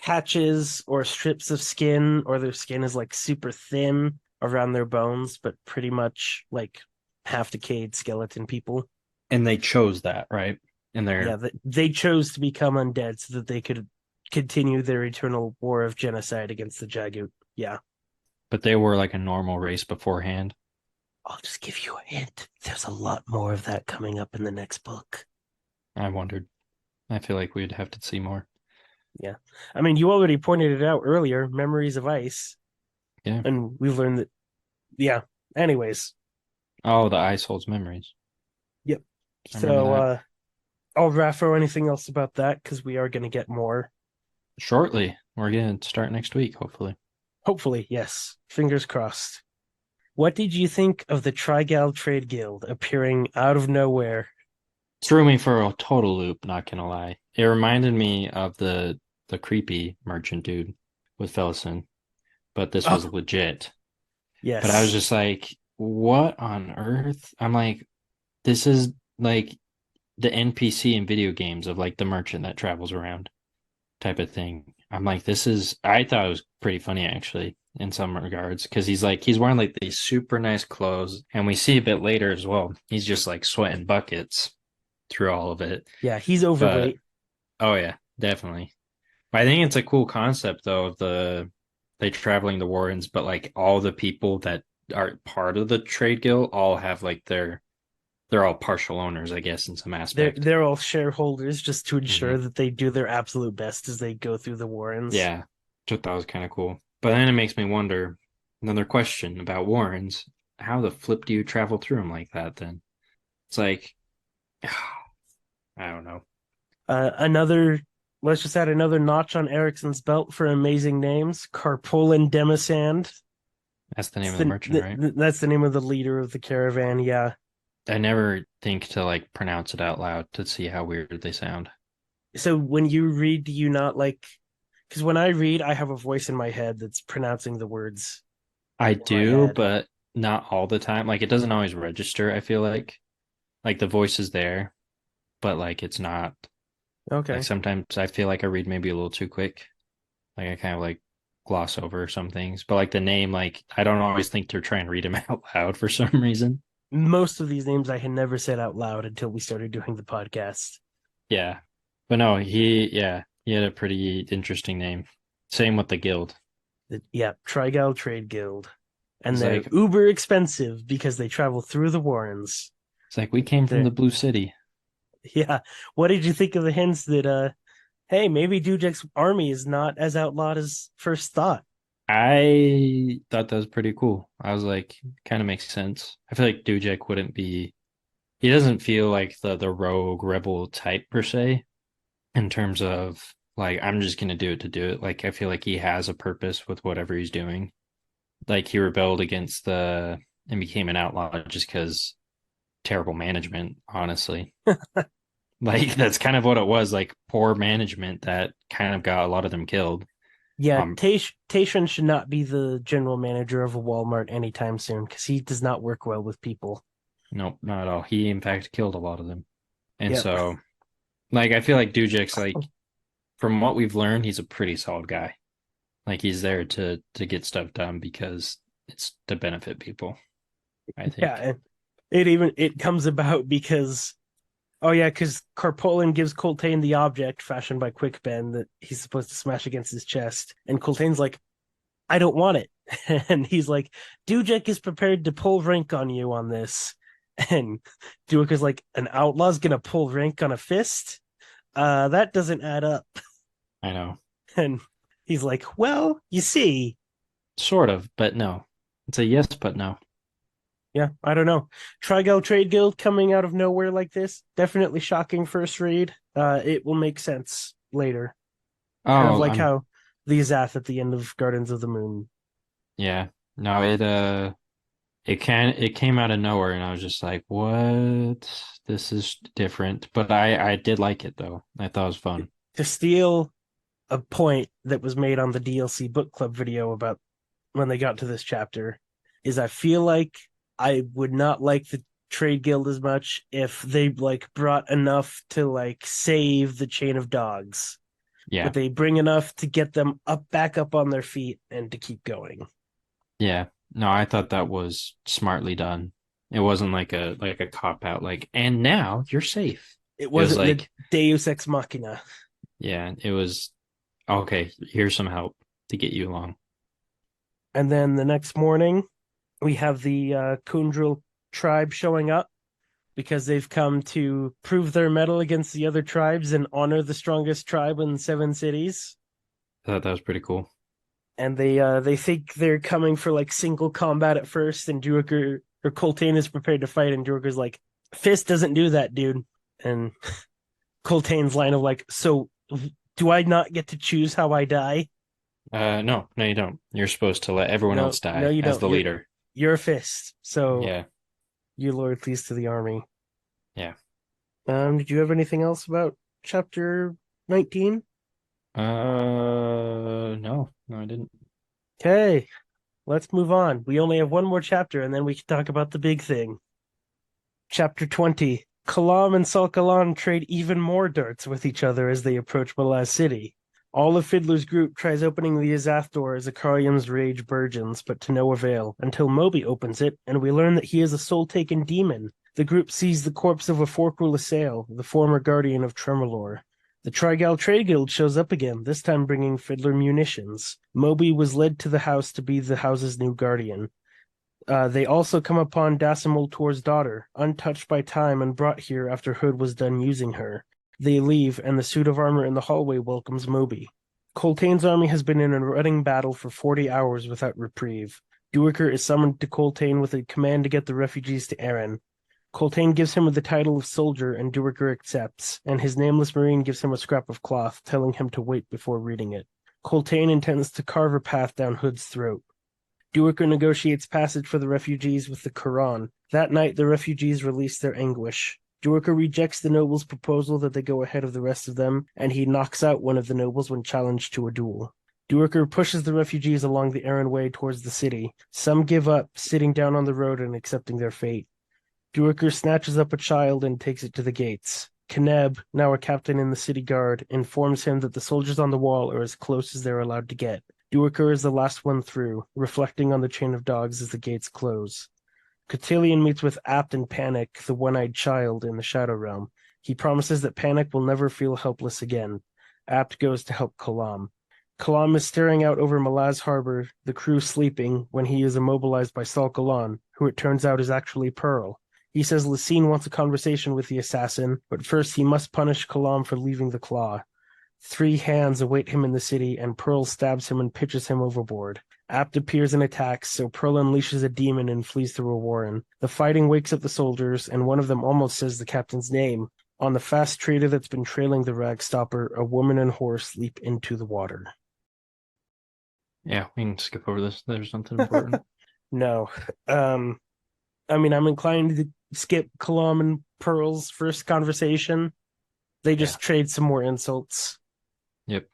patches or strips of skin, or their skin is like super thin around their bones, but pretty much like half decayed skeleton people. and they chose that, right? And Yeah, they're they chose to become undead so that they could continue their eternal war of genocide against the Jagut. Yeah. but they were like a normal race beforehand. I'll just give you a hint. There's a lot more of that coming up in the next book. I wondered. I feel like we'd have to see more. Yeah. I mean, you already pointed it out earlier, Memories of Ice. Yeah. And we've learned that, yeah. Anyways, Oh, the ice holds memories. yep. I remember So, that. Rafa, anything else about that? Because we are going to get more. Shortly, we're gonna start next week, hopefully. Hopefully, yes. Fingers crossed. What did you think of the Trigal Trade Guild appearing out of nowhere? Threw me for a total loop, not gonna lie. It reminded me of the creepy merchant dude with Fellison, but this was Oh, legit. But I was yes. just like, what on earth? I'm like, this is like the NPC in video games of like the merchant that travels around type of thing. I'm like, I thought it was pretty funny actually in some regards because he's wearing like these super nice clothes, and we see a bit later as well. He's just like sweating buckets through all of it. Yeah, he's But overweight. oh yeah, definitely. I think it's a cool concept though of they traveling the Warrens, but like all the people that are part of the trade guild all have like they're all partial owners, I guess, in some aspect. They're all shareholders just to Hmm. ensure that they do their absolute best as they go through the Warrens. Yeah, which I thought was kind of cool. But then it makes me wonder another question about Warrens. How the flip do you travel through them like that then? It's like, I don't know. Another, let's just add another notch on Ericsson's belt for amazing names. Carpolan Demisand. That's the name of the merchant, right? That's the name of the leader of the caravan. Yeah. I never think to like pronounce it out loud to see how weird they sound. So when you read, do you not like? Because when I read, I have a voice in my head that's pronouncing the words I in my do, head. but not all the time. Like it doesn't always register, I feel like the voice is there, but like it's not like Okay. sometimes I feel like I read maybe a little too quick. Like I kind of like gloss over some things. But like the name, like I don't always think to try and read them out loud for some reason. Most of these names I had never said out loud until we started doing the podcast. Yeah. But no, he had a pretty interesting name. Same with the guild. Yeah, Trigal Trade Guild. And It's they're like uber expensive because they travel through the Warrens. it's like we came from They're, the Blue City. yeah. What did you think of the hints that hey, maybe Dujak's army is not as outlawed as first thought? I thought that was pretty cool. I was like, kind of makes sense. I feel like Dujek wouldn't be he doesn't feel like the rogue rebel type per se in terms of like I'm just gonna do it to do it. Like I feel like he has a purpose with whatever he's doing. Like he rebelled against the and became an outlaw just because terrible management, honestly. Like that's kind of what it was, like poor management that kind of got a lot of them killed. Yeah, Um, Tayshan should not be the general manager of a Walmart anytime soon because he does not work well with people. nope, not at all. He in fact killed a lot of them. And Yep. so like I feel like Dujak's like from what we've learned, he's a pretty solid guy. Like he's there to get stuff done because it's to benefit people, I Yeah, think. and it comes about because oh yeah, because Carpolin gives Coltane the object fashioned by Quick Ben that he's supposed to smash against his chest, and Coltane's like, "I don't want it," and he's like, "Dujek is prepared to pull rank on you on this," and Dujek is like, "An outlaw's gonna pull rank on a fist? That doesn't add up." I know. And he's like, "Well, you see." Sort of, but no. It's a yes, but no. Yeah, I don't know. Trigal Trade Guild coming out of nowhere like this, definitely shocking first read. It will make sense later. Kind of Oh, like I'm how the Azath at the end of Gardens of the Moon. yeah. No, it came out of nowhere and I was just like, what? This is different. But I did like it though. I thought it was fun. To steal a point that was made on the DLC book club video about when they got to this chapter, is I feel like I would not like the trade guild as much if they like brought enough to like save the chain of dogs, but Yeah. they bring enough to get them up back up on their feet and to keep going. Yeah. No, I thought that was smartly done. It wasn't like a cop out like, and now you're safe. It It was wasn't the like, Deus Ex Machina. yeah, it was okay, here's some help to get you along. And then the next morning, we have the Kundril tribe showing up because they've come to prove their mettle against the other tribes and honor the strongest tribe in 7 cities. I thought that was pretty cool. And they think they're coming for like single combat at first, and Druiker or Coltane is prepared to fight, and Druiker's like, "Fist doesn't do that, dude." And Coltane's line of like, "So do I not get to choose how I die?" No, no, you don't. You're supposed to let everyone No, else no, die you as don't. the leader. You're a fist, so Yeah, you loyal please to the army. yeah. Did you have anything else about chapter 19? No, no, I didn't. Okay, let's move on. We only have one more chapter, and then we can talk about the big thing. Chapter 20. Kalam and Salkalan trade even more darts with each other as they approach Malaz City. All of Fiddler's group tries opening the Azath door as Icarium's rage burgeons, but to no avail, until Moby opens it, and we learn that he is a soul-taken demon. The group sees the corpse of a Forkrul Assail, the former guardian of Tremorlor. The Trigal Trade Guild shows up again, this time bringing Fiddler munitions. Moby was led to the house to be the house's new guardian. They also come upon Dasimul Tor's daughter, untouched by time and brought here after Hood was done using her. They leave, and the suit of armor in the hallway welcomes Moby. Coltane's army has been in a running battle for 40 hours without reprieve. Duiker is summoned to Coltane with a command to get the refugees to Erin. Coltane gives him the title of soldier, and Duiker accepts, and his nameless marine gives him a scrap of cloth, telling him to wait before reading it. Coltane intends to carve a path down Hood's throat. Duiker negotiates passage for the refugees with the Quran. That night, the refugees release their anguish. Duiker rejects the nobles' proposal that they go ahead of the rest of them, and he knocks out one of the nobles when challenged to a duel. Duiker pushes the refugees along the Erin Way towards the city. Some give up, sitting down on the road and accepting their fate. Duiker snatches up a child and takes it to the gates. Keneb, now a captain in the city guard, informs him that the soldiers on the wall are as close as they're allowed to get. Duiker is the last one through, reflecting on the chain of dogs as the gates close. Cotillion meets with Apt and Panic, the one-eyed child, in the Shadow Realm. He promises that Panic will never feel helpless again. Apt goes to help Kalam. Kalam is staring out over Malaz Harbor, the crew sleeping, when he is immobilized by Salkalan, who it turns out is actually Pearl. He says Lysine wants a conversation with the assassin, but first he must punish Kalam for leaving the Claw. 3 hands await him in the city, and Pearl stabs him and pitches him overboard. Apt appears and attacks, so Pearl unleashes a demon and flees through a warren. The fighting wakes up the soldiers, and one of them almost says the captain's name. On the fast trader that's been trailing the Ragstopper, a woman and horse leap into the water. Yeah, we can skip over this. There's nothing important. No. I'm inclined to skip Kalam and Pearl's first conversation. They Yeah. just trade some more insults. Yep.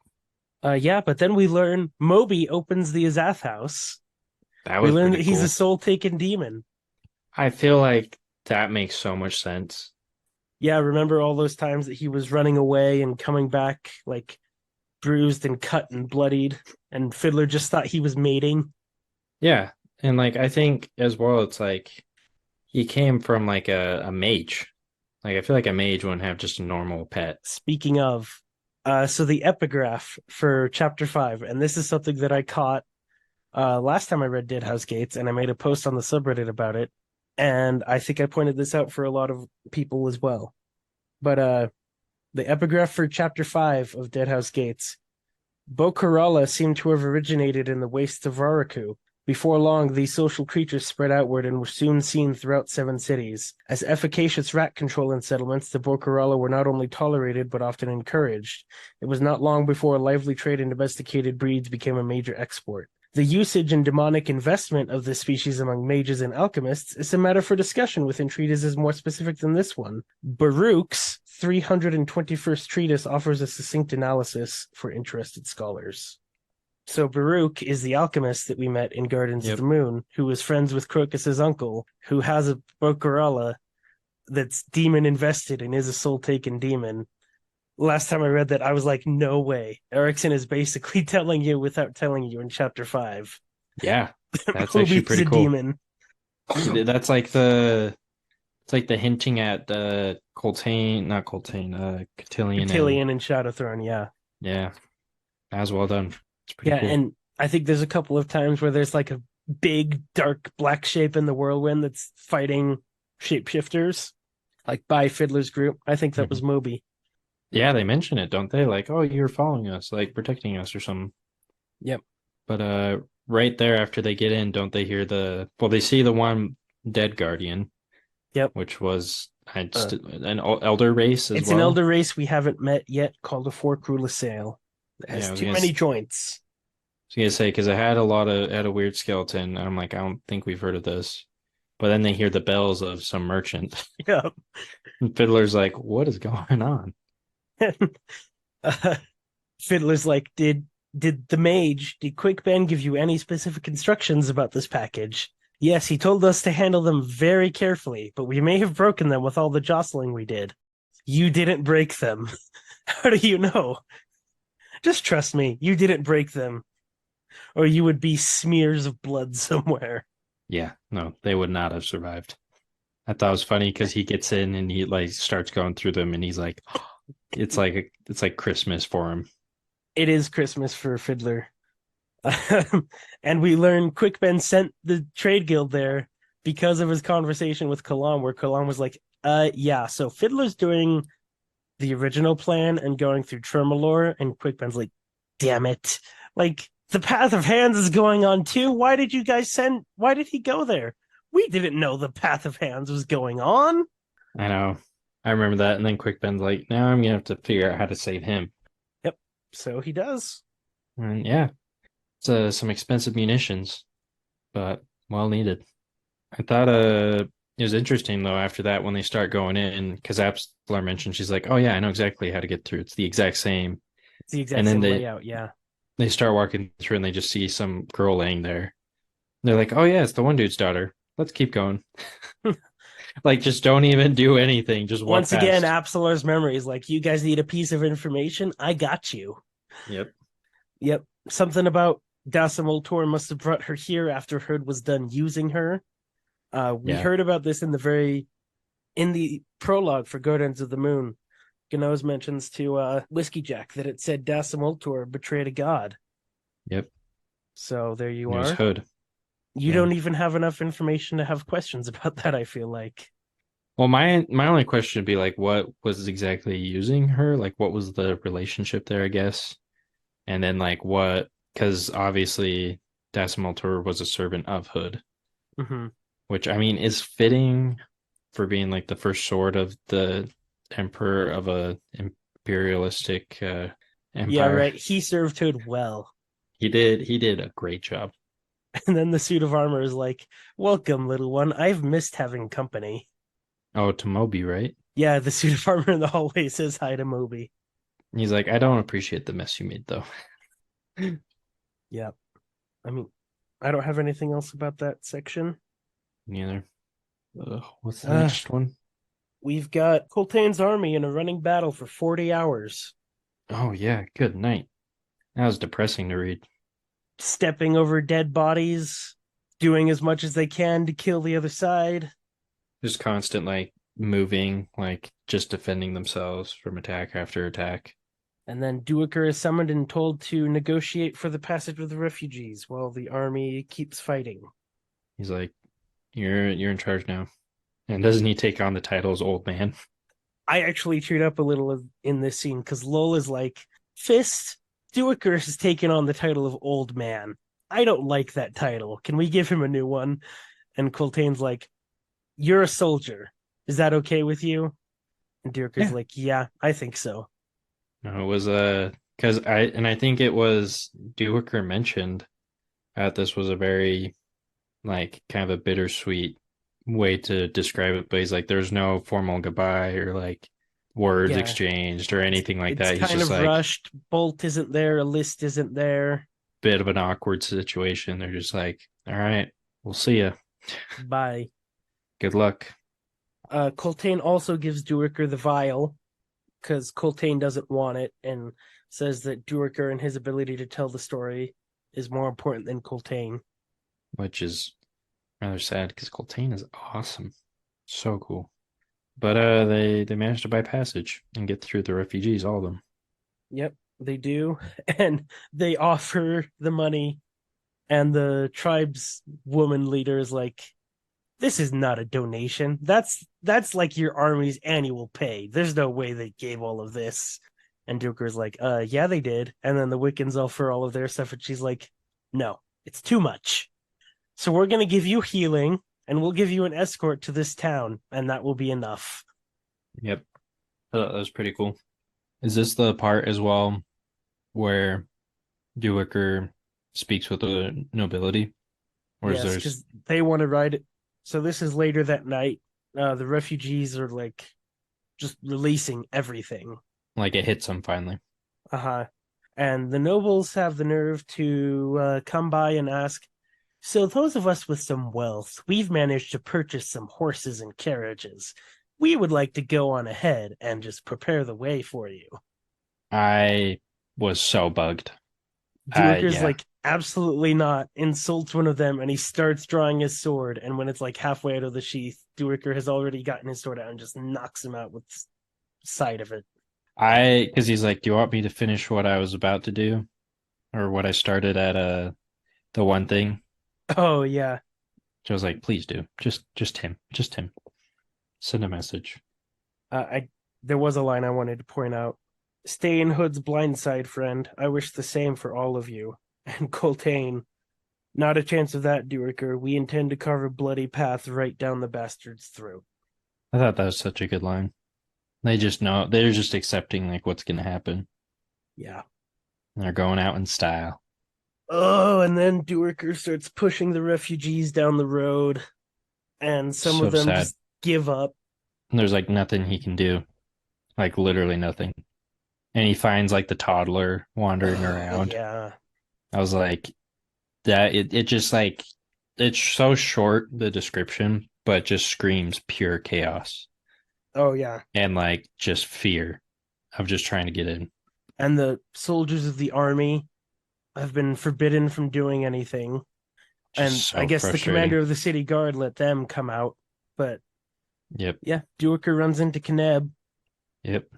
Yeah, but then we learn Moby opens the Azath house. That We was learn pretty that he's a cool. soul-taken demon. I feel like that makes so much sense. Yeah, remember all those times that he was running away and coming back like bruised and cut and bloodied, and Fiddler just thought he was mating. Yeah. And like I think as well, it's like he came from like a mage. Like I feel like a mage wouldn't have just a normal pet. Speaking of, so the epigraph for chapter 5, and this is something that I caught last time I read Deadhouse Gates, and I made a post on the subreddit about it, and I think I pointed this out for a lot of people as well. But the epigraph for chapter 5 of Deadhouse Gates. Bokarala seemed to have originated in the wastes of Raraku. Before long, these social creatures spread outward and were soon seen throughout 7 cities. As efficacious rat control in settlements, the Bokarala were not only tolerated but often encouraged. It was not long before a lively trade in domesticated breeds became a major export. The usage and demonic investment of this species among mages and alchemists is a matter for discussion within treatises more specific than this one. Baruch's 321st treatise offers a succinct analysis for interested scholars. So Baruch is the alchemist that we met in Gardens of Yep. the Moon, who was friends with Crocus's uncle, who has a Bokarala that's demon invested and is a soul-taken demon. Last time I read that, I was like, no way. Erickson is basically telling you without telling you in chapter 5. Yeah. That's actually Moby's pretty a cool. demon. That's like the it's like the hinting at Coltane, not Coltane, Cotillion and Cotillion and Shadowthrone, yeah. yeah, as well done. It's pretty Yeah, cool. and I think there's a couple of times where there's like a big dark black shape in the whirlwind that's fighting shapeshifters, like by Fiddler's group. I think that Mhm. was Moby. Yeah, they mention it, don't they? Like, oh, you're following us, like protecting us or something. Yep. But right there after they get in, don't they hear they see the one dead guardian, Yep. which was I Uh, just an elder race as it's an well. elder race we haven't met yet called a Forkrul Assail. It Yeah, has I was too gonna many joints. was gonna say because I had a weird skeleton. And I'm like, I don't think we've heard of this. But then they hear the bells of some merchant. Yeah. And Fiddler's like, what is going on? uh, Fiddler's like, did Quick Ben give you any specific instructions about this package? Yes, he told us to handle them very carefully, but we may have broken them with all the jostling we did. You didn't break them. How do you know? Just trust me, you didn't break them, or you would be smears of blood somewhere. Yeah, no, they would not have survived. I thought it was funny because he gets in and he like starts going through them and he's like, it's like Christmas for him. It is Christmas for Fiddler. And we learn Quick Ben sent the trade guild there because of his conversation with Kalam, where Kalam was like, yeah, so Fiddler's doing the original plan and going through Tremolor, and Quick Ben's like, damn it. Like, the Path of Hands is going on too. Why did he go there? We didn't know the Path of Hands was going on. I know. I remember that. And then Quick Ben's like, now I'm gonna have to figure out how to save him. Yep. So he does. And yeah, it's some expensive munitions, but well needed. I thought it was interesting though after that when they start going in because Absalar mentioned she's like, oh yeah, I know exactly how to get through. It's the exact same. It's the And exact then same layout, yeah. they start walking through and they just see some girl laying there. They're like, oh yeah, it's the one dude's daughter. Let's keep going. Like just don't even do anything. Just walk Once again, past. Absalar's memory is like, you guys need a piece of information? I got you. Yep. Yep. Something about Dasimul Tor must have brought her here after Herd was done using her. We Yeah. heard about this in the prologue for Guardians of the Moon. Ganoz mentions to Whiskey Jack that it said Dasimul Tor betrayed a god. Yep. So there you It was are. Hood. You Yeah. don't even have enough information to have questions about that, I feel like. Well, my only question would be like, what was exactly using her? Like, what was the relationship there? I guess, and then like what? Because obviously, Decimal Tour was a servant of Hood, Mm-hmm. which I mean is fitting for being like the first sword of the emperor of a imperialistic Yeah, empire. right. He served Hood well. He did a great job. And then the suit of armor is like, welcome, little one. I've missed having company. Oh, to Moby, right? Yeah, the suit of armor in the hallway says hi to Moby. He's like, I don't appreciate the mess you made though. Yeah. I mean, I don't have anything else about that section. Neither. What's the Uh, next one? we've got Coltane's army in a running battle for 40 hours, Oh yeah, good night. That was depressing to read. stepping over dead bodies, doing as much as they can to kill the other side. Just constant like moving, like just defending themselves from attack after attack. And then Duiker is summoned and told to negotiate for the passage of the refugees while the army keeps fighting. He's like, you're in charge now. And doesn't he take on the title as old man? I actually cheered up a little in this scene because Lol is like, Fist, Duiker has taken on the title of Old Man. I don't like that title. Can we give him a new one? And Coltane's like, you're a soldier. Is that okay with you? And Duiker's Yeah. like, yeah, I think so. No, it was because I think it was Duiker mentioned that this was a very like kind of a bittersweet way to describe it, but he's like there's no formal goodbye or like words Yeah, exchanged or anything like it's that. He's kind just of like rushed. Bolt isn't there. A list isn't there. bit of an awkward situation. They're just like, all right, we'll see you. Bye. Good luck. Coltane also gives Duiker the vial because Coltane doesn't want it and says that Duiker and his ability to tell the story is more important than Coltane. Which is rather sad because Coltane is awesome. So cool. But they managed to buy passage and get through the refugees, all of them. Yep, they do. And they offer the money, and the tribe's woman leader is like, this is not a donation. That's like your army's annual pay. There's no way they gave all of this. And Duker's like, yeah, they did. And then the Wiccans offer all of their stuff, and she's like, no, it's too much. So we're gonna give you healing, and we'll give you an escort to this town, and that will be enough. Yep. That was pretty cool. Is this the part as well where Duiker speaks with the nobility, or is Yes, there's because they want to ride it. So this is later that night. The refugees are like just releasing everything. like it hits him finally? Uh-huh. And the nobles have the nerve to come by and ask, so those of us with some wealth, we've managed to purchase some horses and carriages. We would like to go on ahead and just prepare the way for you. I was so bugged. Duiker's Yeah, like, absolutely not, insults one of them, and he starts drawing his sword. And when it's like halfway out of the sheath, Duiker has already gotten his sword out and just knocks him out with sight of it. because he's like, "Do you want me to finish what I was about to do, or what I started at the one thing?" Oh yeah. So I was like, "Please do, just him. Send a message." I There was a line I wanted to point out. Stay in Hood's blind side, friend. I wish the same for all of you. And Coltane, not a chance of that, Duiker. We intend to carve a bloody path right down the bastard's throat. I thought that was such a good line. They just know they're just accepting like what's gonna happen. Yeah. They're going out in style. Oh, and then Duiker starts pushing the refugees down the road, and some of So them sad. just give up. And there's like nothing he can do, like literally nothing. And he finds like the toddler wandering Oh, around. yeah. I was like, that it just like it's so short the description, but just screams pure chaos Oh, yeah. and like just fear of just trying to get in. And the soldiers of the army have been forbidden from doing anything. Just And I so guess the frustrating. commander of the city guard let them come out. But Yep. yeah, Duiker runs into Keneb, Yep.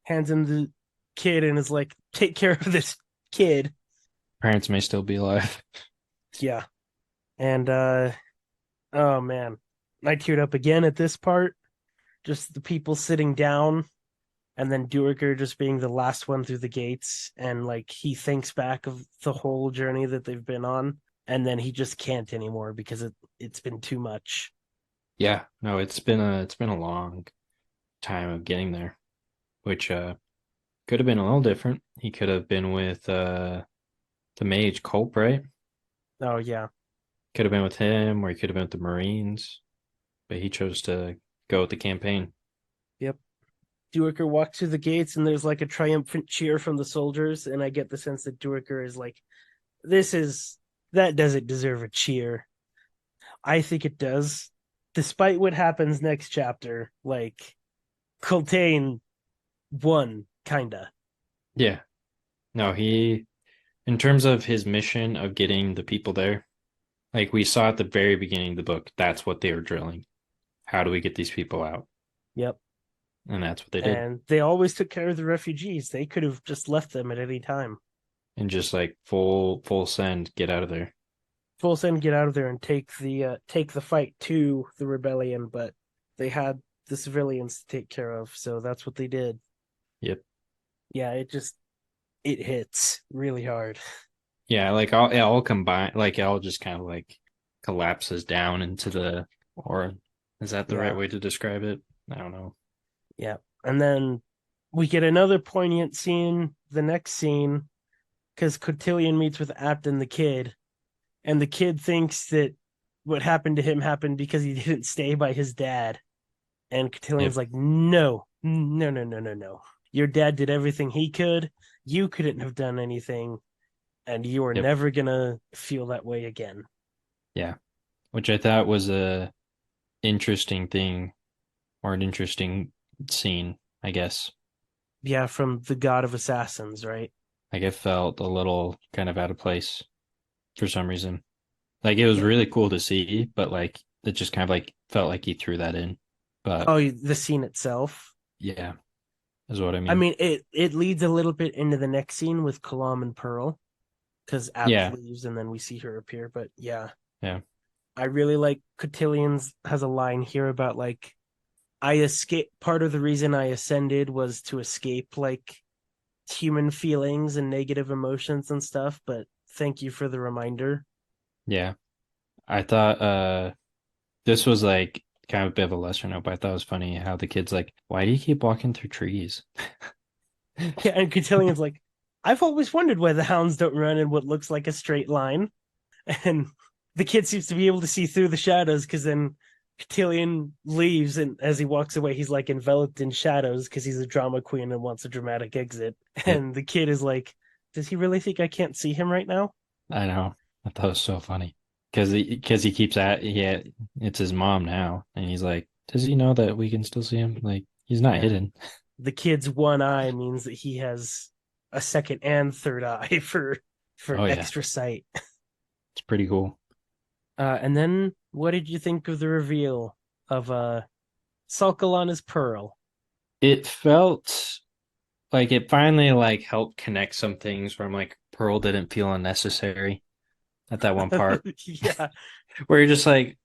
hands him the kid, and is like, take care of this kid. Parents may still be alive. Yeah. And oh man. I teared up again at this part. Just the people sitting down, and then Duiker just being the last one through the gates, and like he thinks back of the whole journey that they've been on, and then he just can't anymore because it's been too much. Yeah. No, it's been a long time of getting there, which could have been a little different. He could have been with the mage Culp, right? Oh yeah. Could have been with him, or he could have been with the Marines, but he chose to go with the campaign. Yep. Duiker walks through the gates, and there's like a triumphant cheer from the soldiers, and I get the sense that Duiker is like, this is that doesn't deserve a cheer. I think it does. Despite what happens next chapter, like Coltane won, kinda. Yeah. No, in terms of his mission of getting the people there, like we saw at the very beginning of the book, that's what they were drilling. How do we get these people out? Yep. And that's what they did. And they always took care of the refugees. They could have just left them at any time. And just like full send, get out of there. Full send, get out of there and take the fight to the rebellion, but they had the civilians to take care of, so that's what they did. Yep. Yeah, it hits really hard. Yeah, like it all combine, like it all just kind of like collapses down into the, or is that the right Yeah, way to describe it? I don't know. yeah. And then we get another poignant scene, the next scene, because Cotillion meets with Apt and the kid, and the kid thinks that what happened to him happened because he didn't stay by his dad. And Cotillion's Yep. like, no, no, no, no, no, no. Your dad did everything he could. You couldn't have done anything, and you are Yep. never gonna feel that way again. Yeah. Which I thought was a interesting thing, or an interesting scene, I guess. Yeah, from the God of Assassins, right? Like it felt a little kind of out of place for some reason. Like it was Yeah. really cool to see, but like it just kind of like felt like he threw that in. But Oh, the scene itself. yeah, is what I I mean. mean, it leads a little bit into the next scene with Kalam and Pearl because Apt Yeah, leaves and then we see her appear. But yeah, yeah, I really like Cotillion's has a line here about like I escape. Part of the reason I ascended was to escape like human feelings and negative emotions and stuff. But thank you for the reminder. yeah. I thought this was like kind of a bit of a lesser note, but I thought it was funny how the kid's like, why do you keep walking through trees? Yeah, and Cotillion's like, I've always wondered why the hounds don't run in what looks like a straight line. And the kid seems to be able to see through the shadows because then Cotillion leaves, and as he walks away, he's like enveloped in shadows because he's a drama queen and wants a dramatic exit. Yep, And the kid is like, does he really think I can't see him right now? I know. I thought it was so funny because he keeps at yeah, it's his mom now, and he's like, does he know that we can still see him? Like he's not Yeah. hidden. The kid's one eye means that he has a second and third eye for Oh yeah, extra sight. it's pretty cool. And then what did you think of the reveal of Sulkalana's pearl? It felt like it finally like helped connect some things where I'm like Pearl didn't feel unnecessary at that one part Yeah. where you're just like,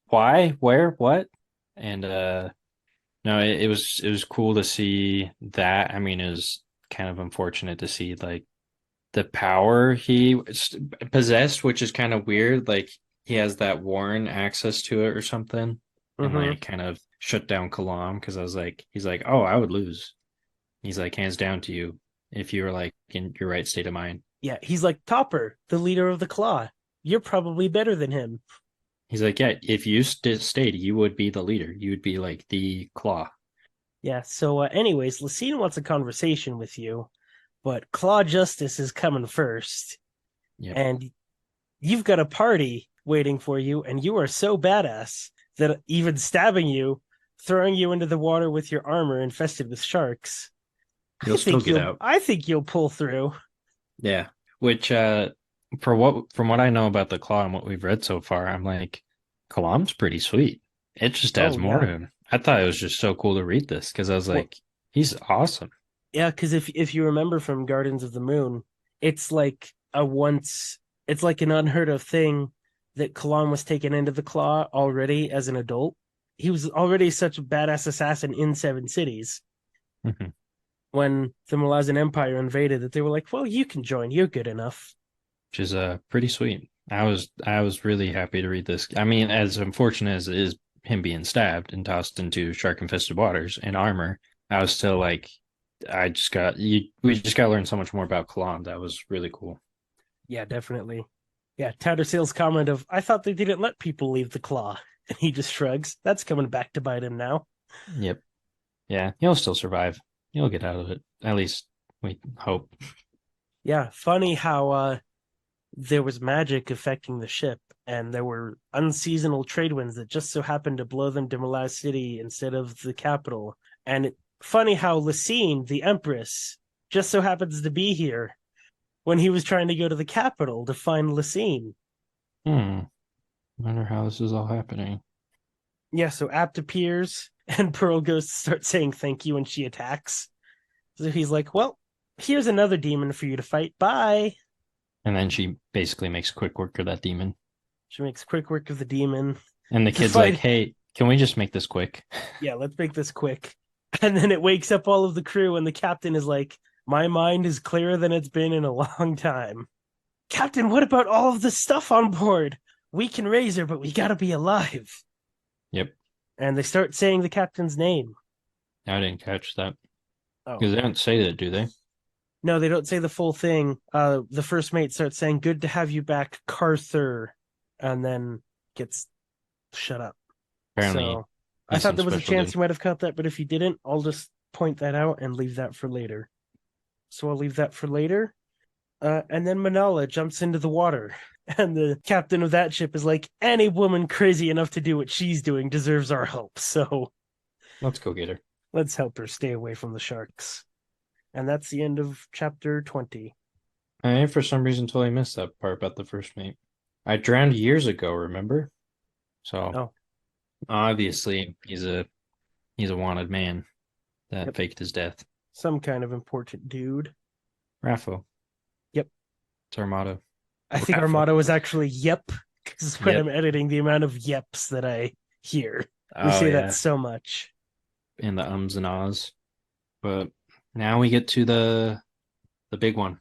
why, where, what? And no, it was cool to see that. I mean, it was kind of unfortunate to see like the power he possessed, which is kind of weird. Like he has that Warren access to it or something, and Mm-hmm. like kind of shut down Kalam because I was like, he's like, oh, I would lose. He's like, hands down to you if you were like in your right state of mind. Yeah, he's like Topper, the leader of the Claw. You're probably better than him. He's like, yeah, if you stayed, you would be the leader. You would be like the claw. Yeah, so anyways, Lucine wants a conversation with you, but Claw Justice is coming first, Yep. and you've got a party waiting for you, and you are so badass that even stabbing you, throwing you into the water with your armor infested with sharks, You'll still get out. I think you'll pull through. Yeah. Which for what from what I know about the claw and what we've read so far, I'm like, Kalam's pretty sweet. It just adds Oh more to yeah. him. I thought it was just so cool to read this because I was Well, like, he's awesome. yeah, because if you remember from Gardens of the Moon, it's like a once it's like an unheard of thing that Kalam was taken into the Claw already as an adult. He was already such a badass assassin in Seven Cities Mhm. when the Malazan Empire invaded that they were like, "Well, you can join. You're good enough." Which is pretty sweet. I was really happy to read this. I mean, as unfortunate as it is him being stabbed and tossed into shark infested waters in armor, I was still like, we just got to learn so much more about Kalam. That was really cool. Yeah, definitely. Yeah, Tattersail's comment of, "I thought they didn't let people leave the Claw," and he just shrugs. That's coming back to bite him now. Yep. Yeah, he'll still survive. He'll get out of it. At least we hope. Yeah, funny how there was magic affecting the ship, and there were unseasonal trade winds that just so happened to blow them to Malaz City instead of the capital. And funny how Lysine, the Empress, just so happens to be here when he was trying to go to the capital to find Lysine. Hmm. Wonder how this is all happening. Yeah, so Apt appears, and Pearl goes to start saying thank you, and she attacks. So he's like, well, here's another demon for you to fight. Bye. And then she basically makes quick work of that demon. She makes quick work of the demon. And the The kid's like, fight, hey, can we just make this quick? yeah, let's make this quick. And then it wakes up all of the crew, and the captain is like, my mind is clearer than it's been in a long time. Captain, what about all of the stuff on board? We can raise her, but we gotta be alive. Yep. And they start saying the captain's name. I didn't catch that. Oh. Because they don't say that, do they? No, they don't say the full thing. The first mate starts saying, good to have you back, Carther, and then gets shut up. Apparently, So I he's thought some there was a special chance dude. you might have cut that, but if you didn't, I'll just point that out and leave that for later. So I'll leave that for later. And then Manala jumps into the water. And the captain of that ship is like, any woman crazy enough to do what she's doing deserves our help. So Let's go get her. let's help her stay away from the sharks. And that's the end of chapter 20. I, for some reason, totally missed that part about the first mate. I drowned years ago, remember? So Oh, obviously, he's a wanted man that yep. faked his death. Some kind of important dude. Raffo. Yep. It's our motto. I think our Raffo. motto is actually yep, because when Yep. I'm editing, the amount of yeps that I hear, we Oh say that yeah. so much. And the ums and ahs. But now we get to the big one.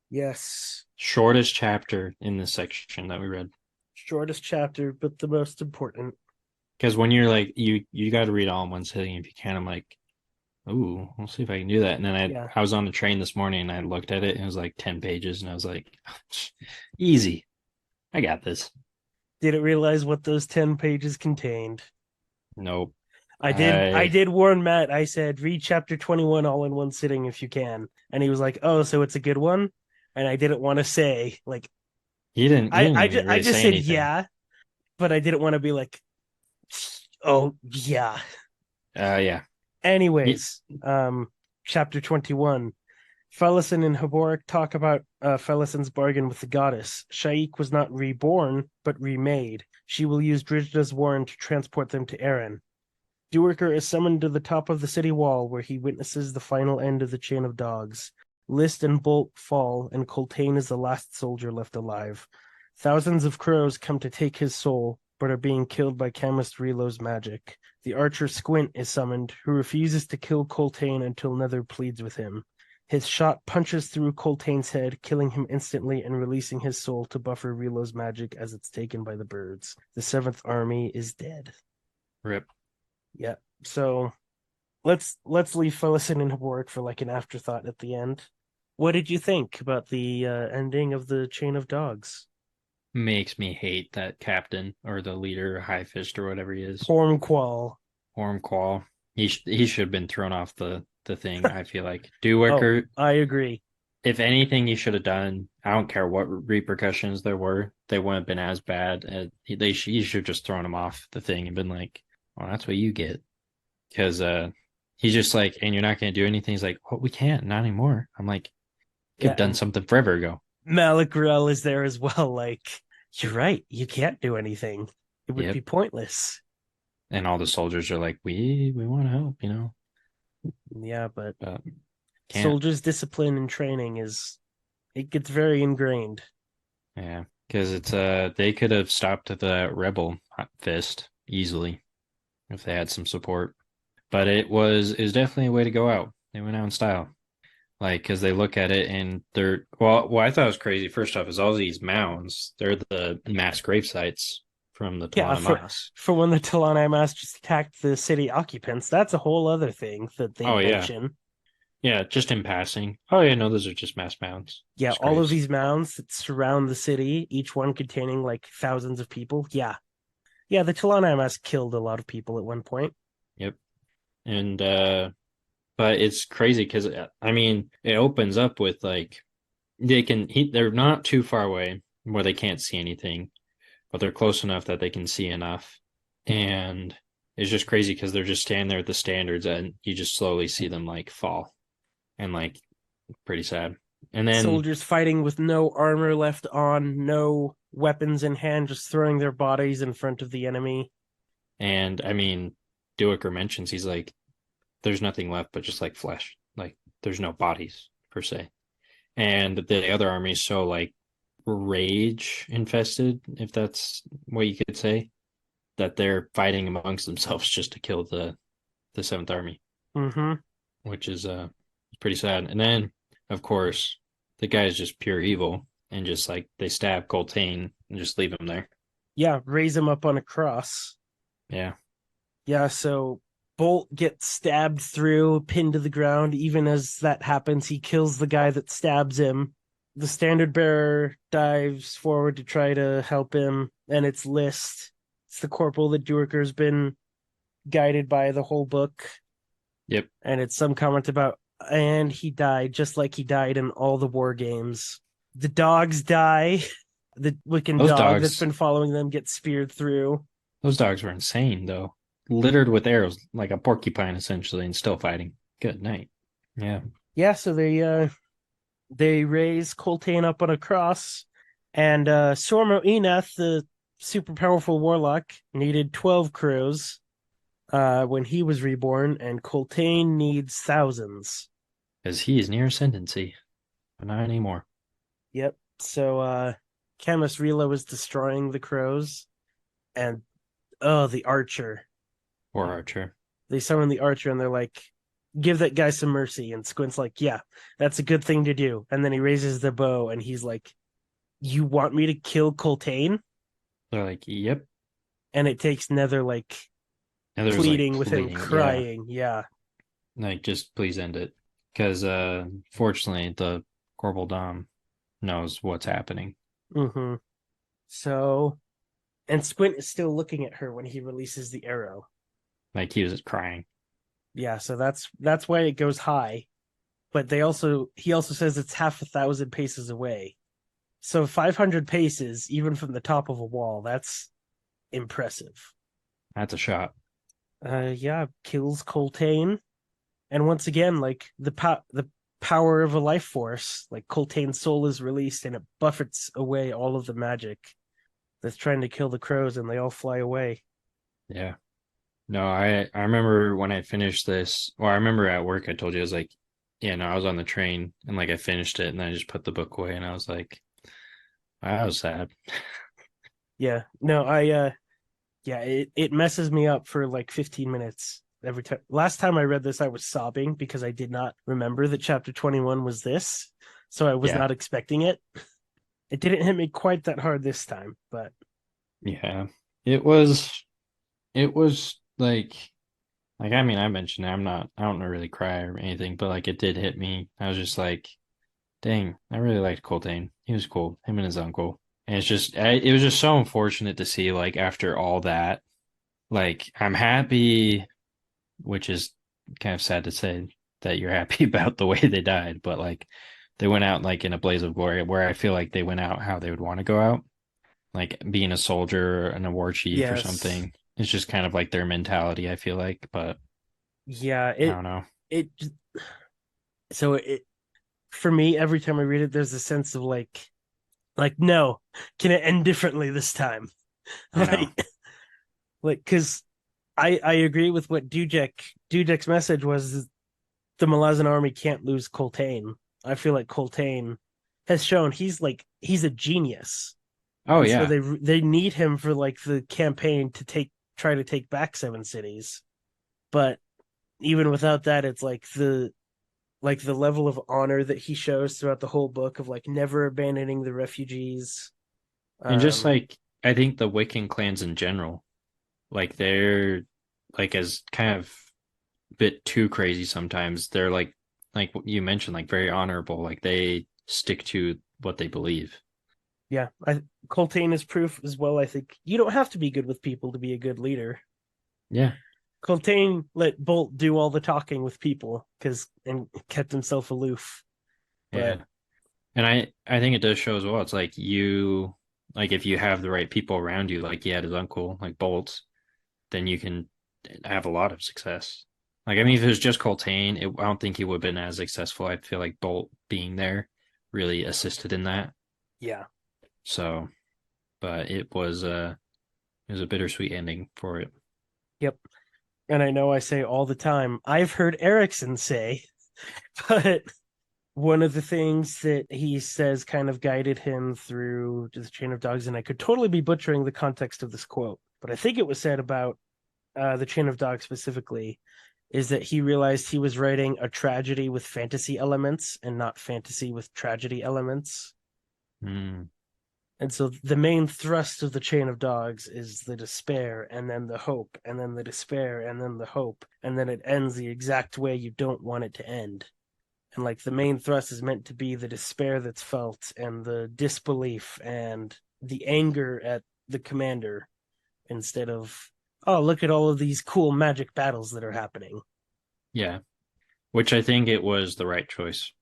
Yes. Shortest chapter in this section that we read. Shortest chapter, but the most important. Because when you're like you got to read all in one sitting if you can. I'm like, Ooh, we'll see if I can do that. And then Yeah. I was on the train this morning and I looked at it and it was like 10 pages and I was like, easy. I got this. Didn't realize what those 10 pages contained. Nope. I I did warn Matt. I said read chapter 21 all in one sitting if you can. And he was like, "Oh, so it's a good one?" And I didn't want to say like he didn't even I really just say said anything. yeah, but I didn't want to be like, "Oh, yeah." Yeah. He, Anyways, chapter 21. Felisin and Haborik talk about Felisin's bargain with the goddess. Shaik was not reborn, but remade. She will use Drijda's warren to transport them to Erin. Duerker is summoned to the top of the city wall, where he witnesses the final end of the chain of dogs. List and Bolt fall, and Coltaine is the last soldier left alive. Thousands of crows come to take his soul, but are being killed by chemist Relo's magic. The archer Squint is summoned, who refuses to kill Coltaine until Nether pleads with him. His shot punches through Coltaine's head, killing him instantly and releasing his soul to buffer Relo's magic as it's taken by the birds. The Seventh Army is dead. rip. Yeah. So let's leave Felisin and Haborik for like an afterthought at the end. What did you think about the ending of the Chain of Dogs? Makes me hate that captain or the leader, High Fist or whatever he is. Hormqual. Ormquall. He should have been thrown off the thing, I feel like. Oh, Dewar, I agree. if anything he should have done, I don't care what repercussions there were, they wouldn't have been as bad. He should have just thrown him off the thing and been like, well, that's what you get. Because he's just like, and you're not going to do anything. He's like, well, we can't, not anymore. I'm like, could Yeah, have done and something forever ago. Malik Grell is there as well. Like, you're right. You can't do anything. It would Yep. be pointless. And all the soldiers are like, we want to help, Yeah, but but can't. soldiers' discipline and training is it gets very ingrained. Yeah, because it's they could have stopped the rebel fist easily if they had some support. But it was definitely a way to go out. They went out in style. Like, because they look at it and they're what I thought was crazy. First off, is all these mounds. They're the mass grave sites from the Yeah, Talana Mas. for when the Talani Masters attacked the city occupants, that's a whole other thing that they Oh yeah, mention. yeah. Just in passing. Oh yeah, no, those are just mass mounds. Yeah, Just all of graves. these mounds that surround the city, each one containing like thousands of people. Yeah. Yeah, the Talani Mas killed a lot of people at one point. Yep. And but it's crazy because I mean it opens up with like they're not too far away where they can't see anything, but they're close enough that they can see enough. And it's just crazy because they're just standing there at the standards and you just slowly see them like fall and like pretty sad. And then Soldiers fighting with no armor left on, no weapons in hand, just throwing their bodies in front of the enemy. and I mean Dewicker mentions he's like there's nothing left but just like flesh. Like there's no bodies per se. And the other army is so like rage infested, if that's what you could say, that they're fighting amongst themselves just to kill the Seventh Army, Mm-hmm. which is pretty sad. And then, of course, the guy is just pure evil, and just like they stab Coltaine and just leave him there. Yeah, raise him up on a cross. Yeah, Yeah, so Bolt gets stabbed through, pinned to the ground. Even as that happens, he kills the guy that stabs him. The standard bearer dives forward to try to help him, and it's List. It's the corporal that Duerker's been guided by the whole book. yep. And it's some comment about, and he died just like he died in all the war games. The dogs die. The Wiccan Those dog that's dogs, been following them gets speared through. those dogs were insane though, littered with arrows like a porcupine essentially, and still fighting. Good night. Yeah, Yeah, so they raise Coltaine up on a cross, and Sormo Enath, the super powerful warlock, needed 12 crows when he was reborn, and Coltaine needs thousands. because he is near ascendancy, but not anymore. Yep. So Chemist Relo is destroying the crows, and oh, the archer. Or Archer. They summon the archer, and they're like, "Give that guy some mercy." And Squint's like, "Yeah, that's a good thing to do." And then he raises the bow, and he's like, "You want me to kill Coltaine?" They're like, yep. And it takes Nether like And there was like pleading with him, pleading. Yeah. crying. Yeah. Like, just please end it. Because fortunately the Corporal Dom knows what's happening. Mm-hmm. So, and Squint is still looking at her when he releases the arrow. Like he was crying. Yeah, so that's why it goes high. But he also says it's half 1,000 paces away. So 500 paces, even from the top of a wall, that's impressive. That's a shot. Yeah, kills Coltane, and once again, like the power of a life force, like Coltane's soul is released, and it buffets away all of the magic that's trying to kill the crows, and they all fly away. Yeah. No, I remember when I finished this, well, I remember at work I told you I was like, yeah, no, I was on the train and like I finished it and I just put the book away and I was like, I was sad. Yeah, no, I yeah, it messes me up for like 15 minutes every time. Last time I read this, I was sobbing because I did not remember that chapter 21 was this, so I was Yeah. not expecting it. It didn't hit me quite that hard this time, but Yeah. It was it was like I mean I mentioned I don't really cry or anything, but like it did hit me. I was just like, dang, I really liked Coltane. He was cool. Him and his uncle. And it was just so unfortunate to see like after all that, like I'm happy, which is kind of sad to say that you're happy about the way they died, but like they went out like in a blaze of glory where I feel like they went out how they would want to go out, like being a soldier and a war chief or yes, something. It's just kind of like their mentality, I feel like, but yeah, I don't know. it so it for me every time I read it, there's a sense of like no, can it end differently this time? I know. like because I agree with what Dudek's message was. The Malazan army can't lose Coltane. I feel like Coltane has shown he's a genius, Oh and so yeah. they need him for like the campaign to try to take back seven cities. But even without that, it's like the level of honor that he shows throughout the whole book of like never abandoning the refugees. And just Um, like I think the Wiccan clans in general, like they're like as kind of bit too crazy sometimes. They're like what you mentioned, like very honorable. Like they stick to what they believe. yeah, Coltane is proof as well. I think you don't have to be good with people to be a good leader. Yeah. Coltane let Bolt do all the talking with people because and kept himself aloof. But Yeah. And I think it does show as well. It's like you like if you have the right people around you, like he had his uncle, like Bolts, then you can have a lot of success. Like I mean, if it was just Coltane, I don't think he would have been as successful. I feel like Bolt being there really assisted in that. yeah, So, but it was a bittersweet ending for it. yep. And I know I say all the time, I've heard Erickson say, but one of the things that he says kind of guided him through the chain of dogs, and I could totally be butchering the context of this quote, but I think it was said about the chain of dogs specifically, is that he realized he was writing a tragedy with fantasy elements and not fantasy with tragedy elements. Mm, And so the main thrust of the chain of dogs is the despair and then the hope and then the despair and then the hope. And then it ends the exact way you don't want it to end. And like the main thrust is meant to be the despair that's felt and the disbelief and the anger at the commander instead of, oh, look at all of these cool magic battles that are happening. yeah, which I think it was the right choice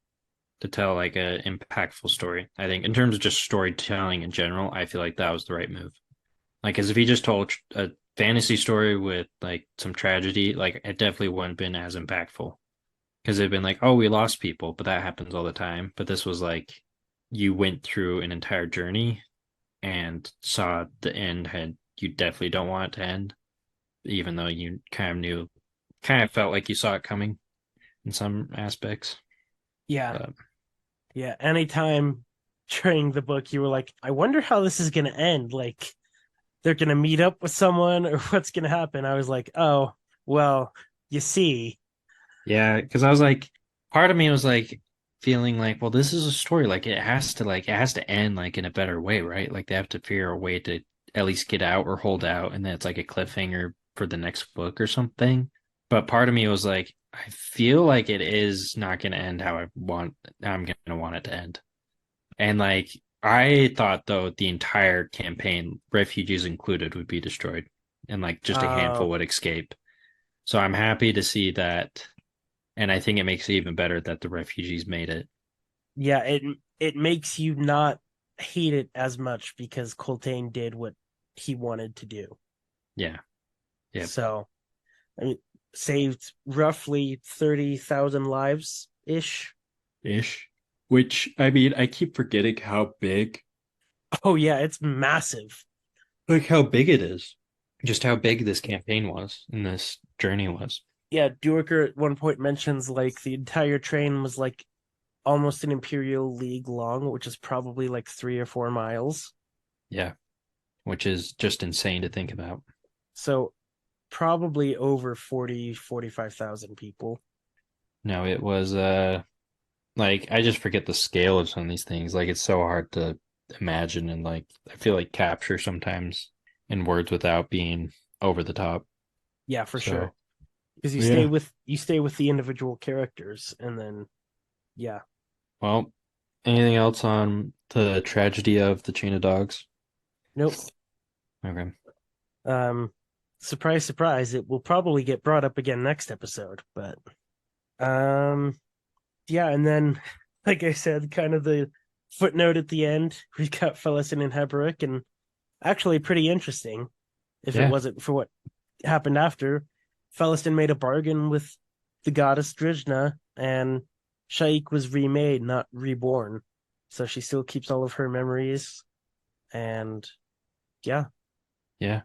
to tell like a impactful story. I think in terms of just storytelling in general, I feel like that was the right move. Like, as if he just told a fantasy story with like some tragedy, like it definitely wouldn't have been as impactful because it'd been like, oh, we lost people, but that happens all the time. But this was like you went through an entire journey and saw the end had you definitely don't want it to end, even though you kind of knew, kind of felt like you saw it coming in some aspects. Yeah. But Yeah. Anytime during the book, you were like, I wonder how this is going to end. Like, they're going to meet up with someone or what's going to happen. I was like, oh, well, you see. yeah, because I was like, part of me was like feeling like, well, this is a story. Like it has to end like in a better way, right? Like they have to figure a way to at least get out or hold out, and then it's like a cliffhanger for the next book or something. But part of me was like, I feel like it is not going to end how I'm going to want it to end. And like I thought though the entire campaign, refugees included, would be destroyed and like just a Uh, handful would escape. So I'm happy to see that. And I think it makes it even better that the refugees made it. yeah, it makes you not hate it as much because Coltane did what he wanted to do. Yeah. Yep. So, I mean, saved roughly 30,000 lives ish. Ish. Which I mean, I keep forgetting how big, Oh yeah, it's massive. like how big it is. Just how big this campaign was and this journey was. Yeah, Duiker at one point mentions like the entire train was like almost an Imperial League long, which is probably like 3 or 4 miles. Yeah. Which is just insane to think about. So probably over 45,000 people. No, it was like I just forget the scale of some of these things. Like it's so hard to imagine and like I feel like capture sometimes in words without being over the top. Yeah, for sure. So Because yeah. you stay with the individual characters and then yeah. Well, anything else on the tragedy of the chain of dogs? Nope. Okay. Um surprise surprise, it will probably get brought up again next episode, but um yeah, and then like I said, kind of the footnote at the end, we've got Felicin and Heberick, and actually pretty interesting if it Yeah. wasn't for what happened after. Felistin made a bargain with the goddess Drishna, and Shaik was remade, not reborn. So she still keeps all of her memories. And yeah, Yeah.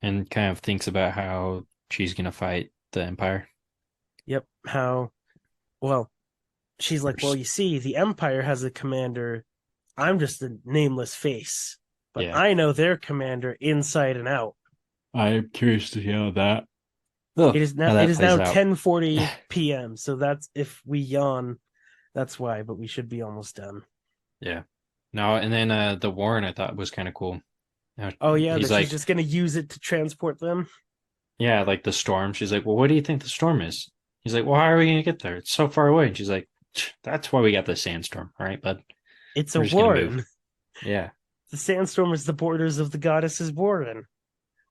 And kind of thinks about how she's gonna fight the Empire. yep. How, well, she's like, well, First. you see, the Empire has a commander. I'm just a nameless face, but Yeah. I know their commander inside and out. I'm curious to hear that. Oh, how It that is plays now out. 10:40 p.m. So that's if we yawn, that's why, but we should be almost done. Yeah. No, and then the Warren I thought was kind of cool. Oh yeah, He's that she's like, just gonna use it to transport them. yeah, like the storm. She's like, well, what do you think the storm is? He's like, well, how are we gonna get there? It's so far away. And she's like, that's why we got the sandstorm, all right, bud. It's a We're just gonna move. warren. Yeah. The sandstorm is the borders of the goddess's warren.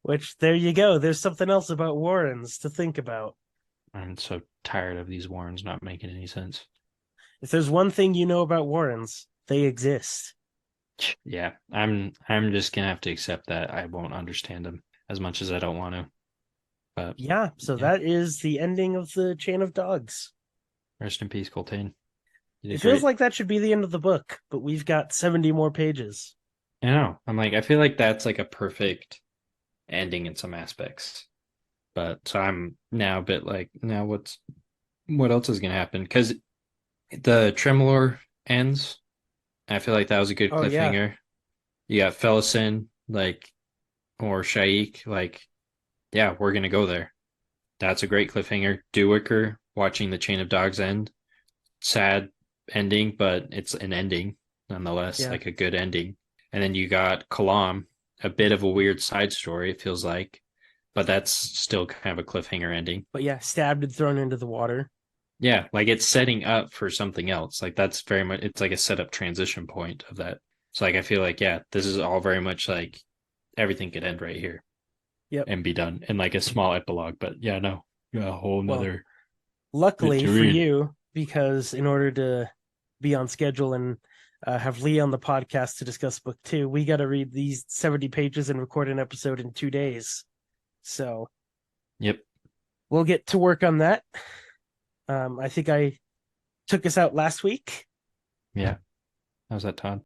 Which there you go. There's something else about warrens to think about. I'm so tired of these Warrens not making any sense. If there's one thing you know about warrens, they exist. Yeah, I'm just gonna have to accept that I won't understand them as much as I don't want to. But Yeah, so yeah, that is the ending of the chain of dogs. rest in peace, Coltane. You It did feels great. like that should be the end of the book, but we've got 70 more pages. I know. I'm like, I feel like that's like a perfect ending in some aspects. But so I'm now a bit like, now what else is gonna happen? Because the Tremolor ends. I feel like that was a good Oh yeah. cliffhanger. You got Felison, like, or Shaik, like, yeah, we're gonna go there. That's a great cliffhanger. Dewicker watching the Chain of Dogs end. Sad ending, but it's an ending nonetheless, Yeah. like a good ending. And then you got Kalam, a bit of a weird side story, it feels like, but that's still kind of a cliffhanger ending. But yeah, stabbed and thrown into the water. Yeah, like it's setting up for something else. Like that's very much it's like a setup transition point of that. So like I feel like yeah, this is all very much like everything could end right here Yep. and be done in like a small epilogue. But yeah, no, got a whole Well, nother bit luckily to for read. you, because in order to be on schedule and have Lee on the podcast to discuss book two, we got to read these 70 pages and record an episode in 2 days. So Yep. we'll get to work on that. I think I took us out last week. Yeah. How's that, Todd?